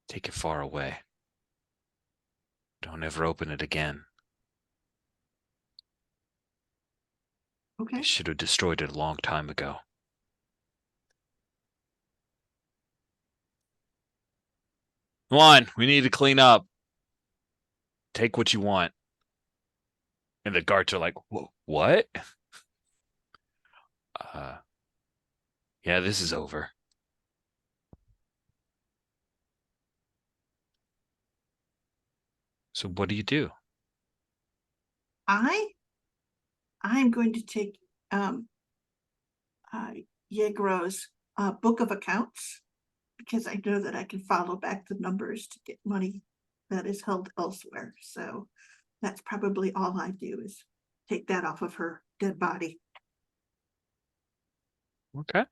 Take it far away. Don't ever open it again. I Okay. should have destroyed it a long time ago. Come on, we need to clean up. Take what you want. And the guards are like, what? Yeah, this is over. So what do you do? I'm going to take Yegro's book of accounts, because I know that I can follow back the numbers to get money that is held elsewhere. So that's probably all I do, is take that off of her dead body. Okay.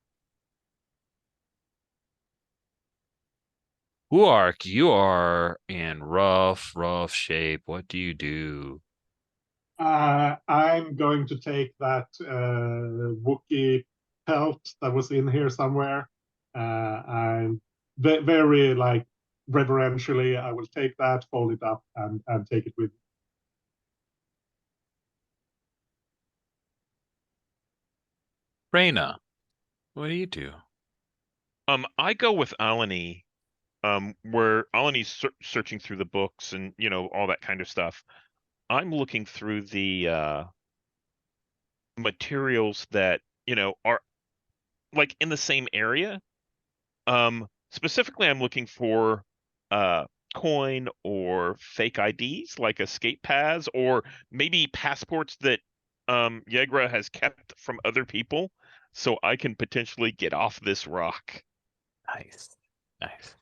Uark, you are in rough shape. What do you do? I'm going to take that Wookiee pelt that was in here somewhere. I'm very like reverentially, I will take that, fold it up, and take it with me. Reyna, what do you do? I go with Alani, where Alani's searching through the books and, you know, all that kind of stuff. I'm looking through the materials that, you know, are like in the same area. Specifically, I'm looking for coin or fake IDs like escape paths, or maybe passports that Yegra has kept from other people, so I can potentially get off this rock. Nice. Nice.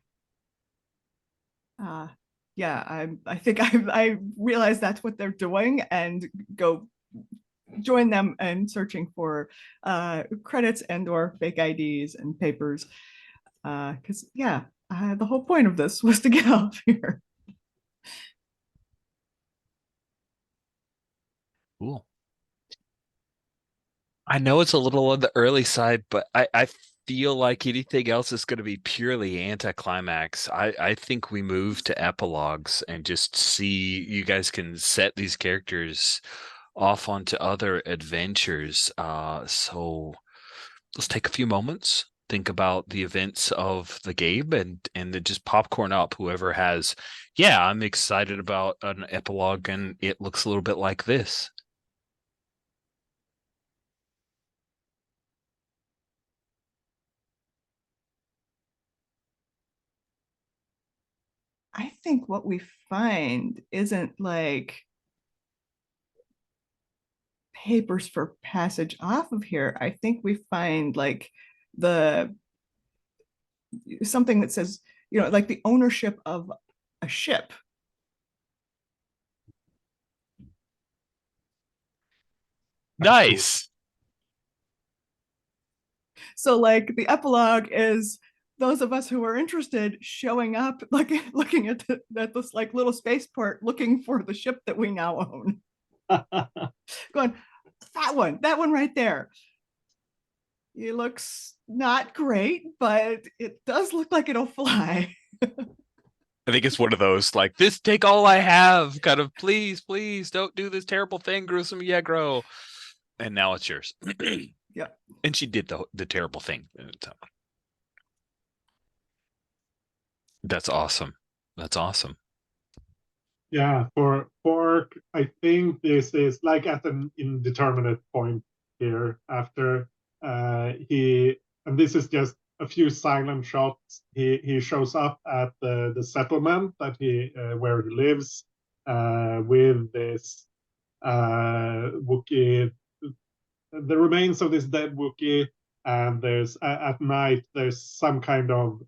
Yeah, I think I realize that's what they're doing and go join them in searching for credits and or fake IDs and papers. Because yeah, the whole point of this was to get off here. Cool. I know it's a little on the early side, but I feel like anything else is going to be purely anticlimax. I think we move to epilogues and just see you guys can set these characters off onto other adventures. So let's take a few moments, think about the events of the game, and then just popcorn up. Whoever has, yeah, I'm excited about an epilogue, and it looks a little bit like this. I think what we find isn't like papers for passage off of here. I think we find like the something that says, you know, like the ownership of a ship. Nice. So like the epilogue is those of us who are interested showing up, like looking at this like little spaceport, looking for the ship that we now own. Going, that one right there. It looks not great, but it does look like it'll fly. I think it's one of those like this, take all I have, kind of please, don't do this terrible thing, gruesome Yegro. And now it's yours. Yeah. And she did the terrible thing. That's awesome. That's awesome. Yeah, for Pork, I think this is like at an indeterminate point here after he, and this is just a few silent shots. He shows up at the settlement that he where he lives with this Wookiee, the remains of this dead Wookiee, and there's at night there's some kind of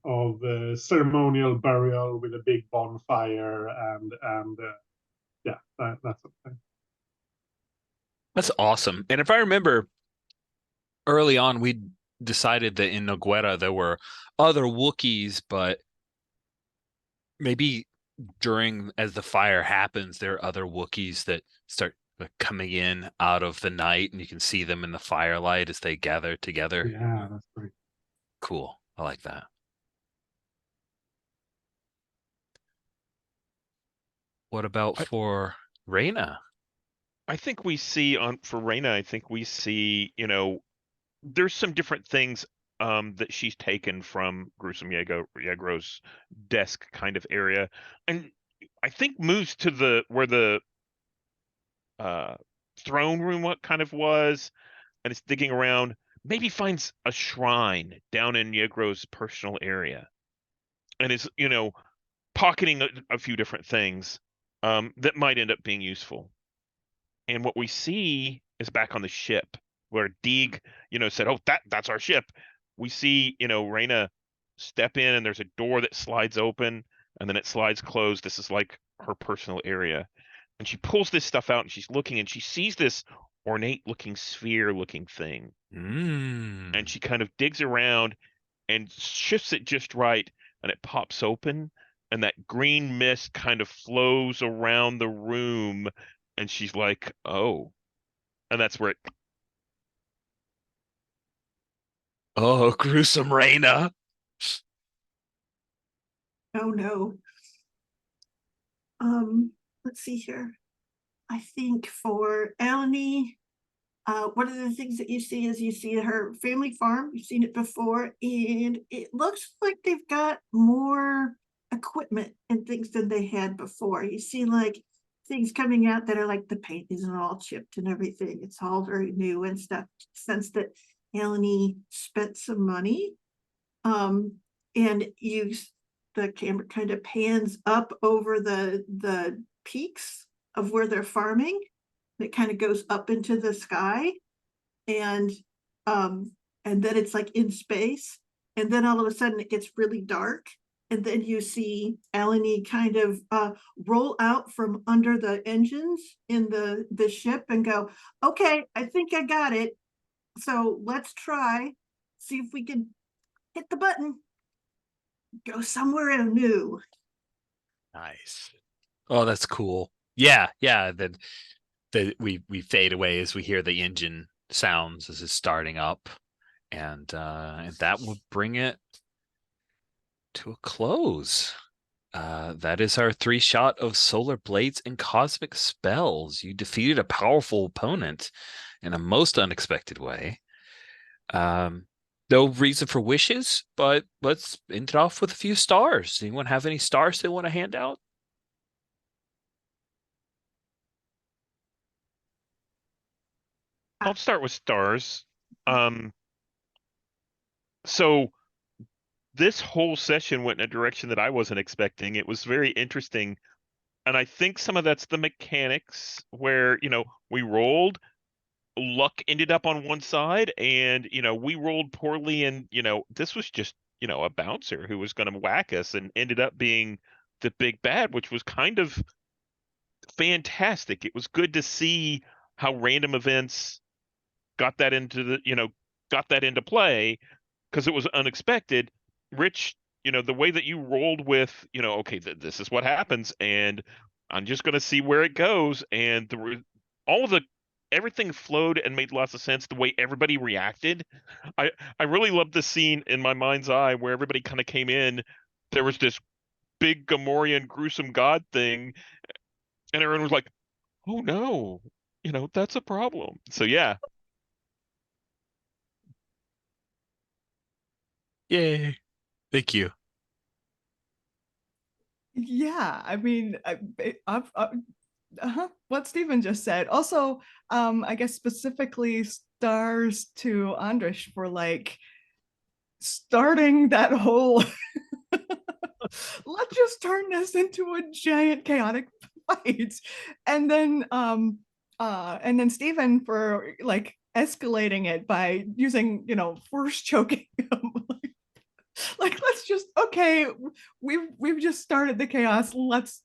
ceremonial burial with a big bonfire and yeah, that's something. That's awesome. And if I remember early on, we decided that in Noguera there were other Wookiees, but maybe as the fire happens, there are other Wookiees that start coming in out of the night, and you can see them in the firelight as they gather together. Yeah, that's great. Cool. I like that. What about for Reyna? I think we see for Reyna, I think we see, there's some different things that she's taken from Gruesome Yegro's desk kind of area. And I think moves to where the throne room what kind of was, and it's digging around, maybe finds a shrine down in Yegro's personal area. And is, pocketing a few different things that might end up being useful. And what we see is back on the ship where Deeg, said, "Oh, that's our ship." We see, Reyna step in, and there's a door that slides open, and then it slides closed. This is like her personal area. And she pulls this stuff out, and she's looking, and she sees this ornate-looking sphere-looking thing. And she kind of digs around and shifts it just right, and it pops open, and that green mist kind of flows around the room, and she's like, "Oh," and that's where it. Oh, gruesome Reyna. Oh no. Let's see here. I think for Eleni, one of the things that you see is you see her family farm. You've seen it before, and it looks like they've got more equipment and things than they had before. You see like things coming out that are like the paint isn't all chipped and everything. It's all very new and stuff. Sense that Eleni spent some money. And the camera kind of pans up over the peaks of where they're farming. It kind of goes up into the sky, and then it's like in space, and then all of a sudden it gets really dark, and then you see Eleni kind of roll out from under the engines in the ship and go, "Okay, I think I got it. So let's see if we can hit the button, go somewhere new." Nice. Oh, that's cool. Yeah, yeah. We fade away as we hear the engine sounds as it's starting up, and that will bring it to a close. That is our 3-shot of Solar Blades and Cosmic Spells. You defeated a powerful opponent in a most unexpected way. No reason for wishes, but let's end it off with a few stars. Anyone have any stars they want to hand out? I'll start with stars. So this whole session went in a direction that I wasn't expecting. It was very interesting. And I think some of that's the mechanics where, we rolled, luck ended up on one side, and, we rolled poorly, and, this was just, a bouncer who was going to whack us and ended up being the big bad, which was kind of fantastic. It was good to see how random events got that into play, because it was unexpected. Rich, the way that you rolled with, okay, this is what happens, and I'm just going to see where it goes, and everything flowed and made lots of sense. The way everybody reacted, I really loved the scene in my mind's eye where everybody kind of came in. There was this big Gamorrean gruesome god thing, and everyone was like, "Oh no, that's a problem." So yeah. Yay. Thank you. Yeah, I mean, what Stephen just said. Also, I guess specifically stars to Andrish for like starting that whole let's just turn this into a giant chaotic fight. And then Stephen for like escalating it by using, force choking him. Like let's just, okay, we've just started the chaos, let's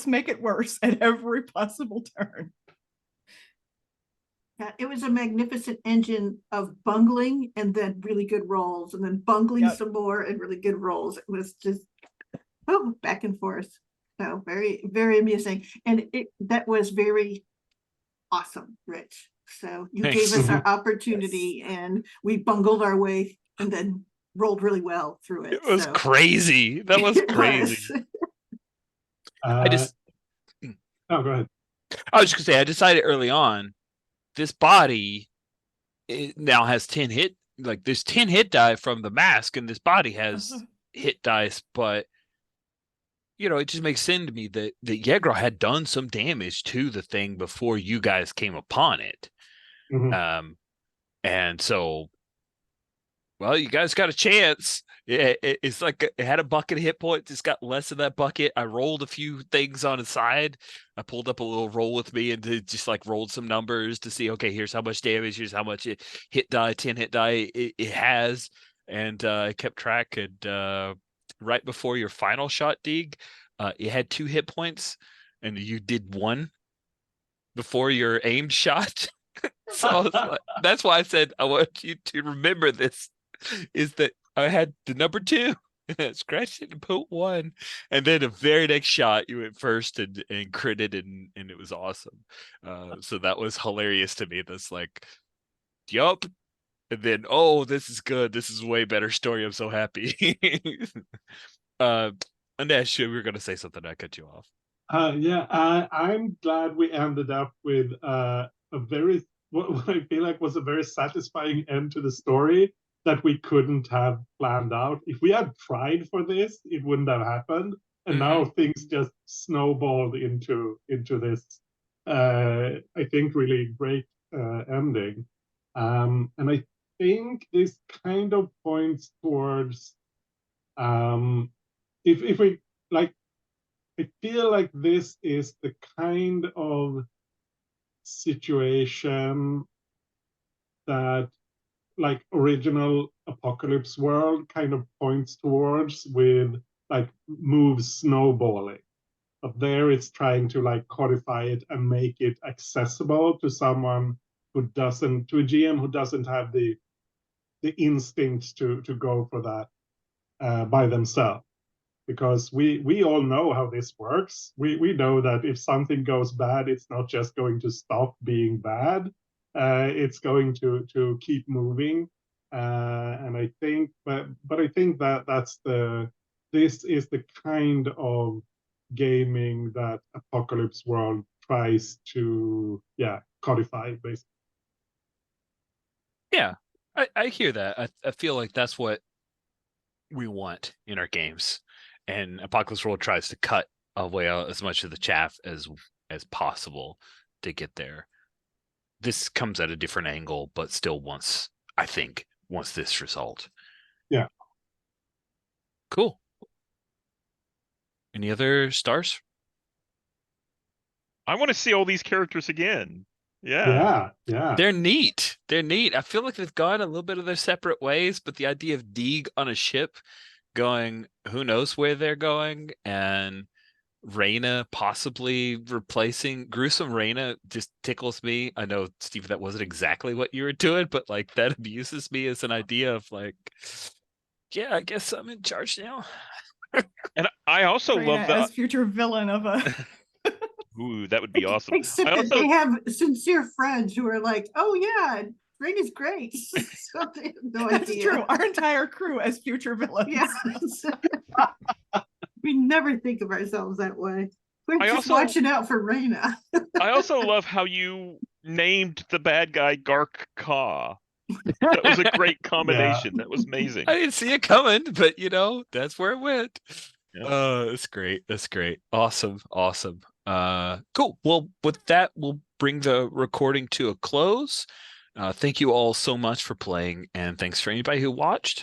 make it worse at every possible turn. Yeah, it was a magnificent engine of bungling and then really good rolls, and then bungling some more and really good rolls. It was just back and forth. So very, very amusing. And that was very awesome, Rich. So you Thanks. gave us our opportunity and we bungled our way and then rolled really well through it. It was So crazy. That was it crazy. was. I just, Oh, go ahead. I was just gonna say, I decided early on, this body it now has 10 hit, like there's 10 hit die from the mask, and this body has hit dice, but it just makes sense to me that Yegro had done some damage to the thing before you guys came upon it. Mhm. And so, well, you guys got a chance. It's like it had a bucket of hit points. It's got less of that bucket. I rolled a few things on the side. I pulled up a little roll with me and just like rolled some numbers to see, okay, here's how much damage, here's how much hit die, 10 hit die it has. And I kept track. And right before your final shot, Deeg, it had 2 hit points, and you did 1 before your aimed shot. So I was like, that's why I said I want you to remember this, is that I had the number 2, scratched it and put 1, and then the very next shot you went first and critted, and it was awesome. So that was hilarious to me. That's like, yup. And then, oh, this is good. This is a way better story. I'm so happy. Anesh, you were going to say something. I cut you off. Yeah, I'm glad we ended up with a very, what I feel like was a very satisfying end to the story that we couldn't have planned out. If we had tried for this, it wouldn't have happened. And now things just snowballed into this, I think, really great ending. And I think this kind of points towards, if we like, I feel like this is the kind of situation that like original Apocalypse World kind of points towards, with like moves snowballing. But there it's trying to like codify it and make it accessible to someone to a GM who doesn't have the instinct to go for that by themselves. Because we all know how this works. We know that if something goes bad, it's not just going to stop being bad. It's going to keep moving. And I think, but I think that this is the kind of gaming that Apocalypse World tries to codify, basically. Yeah, I hear that. I feel like that's what we want in our games, and Apocalypse World tries to cut away as much of the chaff as possible to get there. This comes at a different angle, but still wants this result. Yeah. Cool. Any other stars? I want to see all these characters again. Yeah. Yeah. They're neat. I feel like they've gone a little bit of their separate ways, but the idea of Deeg on a ship going, who knows where they're going, and Reyna possibly replacing gruesome Reyna just tickles me. I know, Steve, that wasn't exactly what you were doing, but like that amuses me as an idea of like, yeah, I guess I'm in charge now. And I also love as that. future villain of a. Ooh, that would be awesome. Except I that also, they have sincere friends who are like, oh yeah, Rain is great. So they have no That's idea. true. Our entire crew as future villains. Yeah. We never think of ourselves that way. We're I just also- watching out for Reyna. I also love how you named the bad guy Gark Ka. That was a great combination. That was amazing. I didn't see it coming, but that's where it went. Yeah. That's great. That's great. Awesome. Cool. Well, with that, we'll bring the recording to a close. Thank you all so much for playing, and thanks for anybody who watched.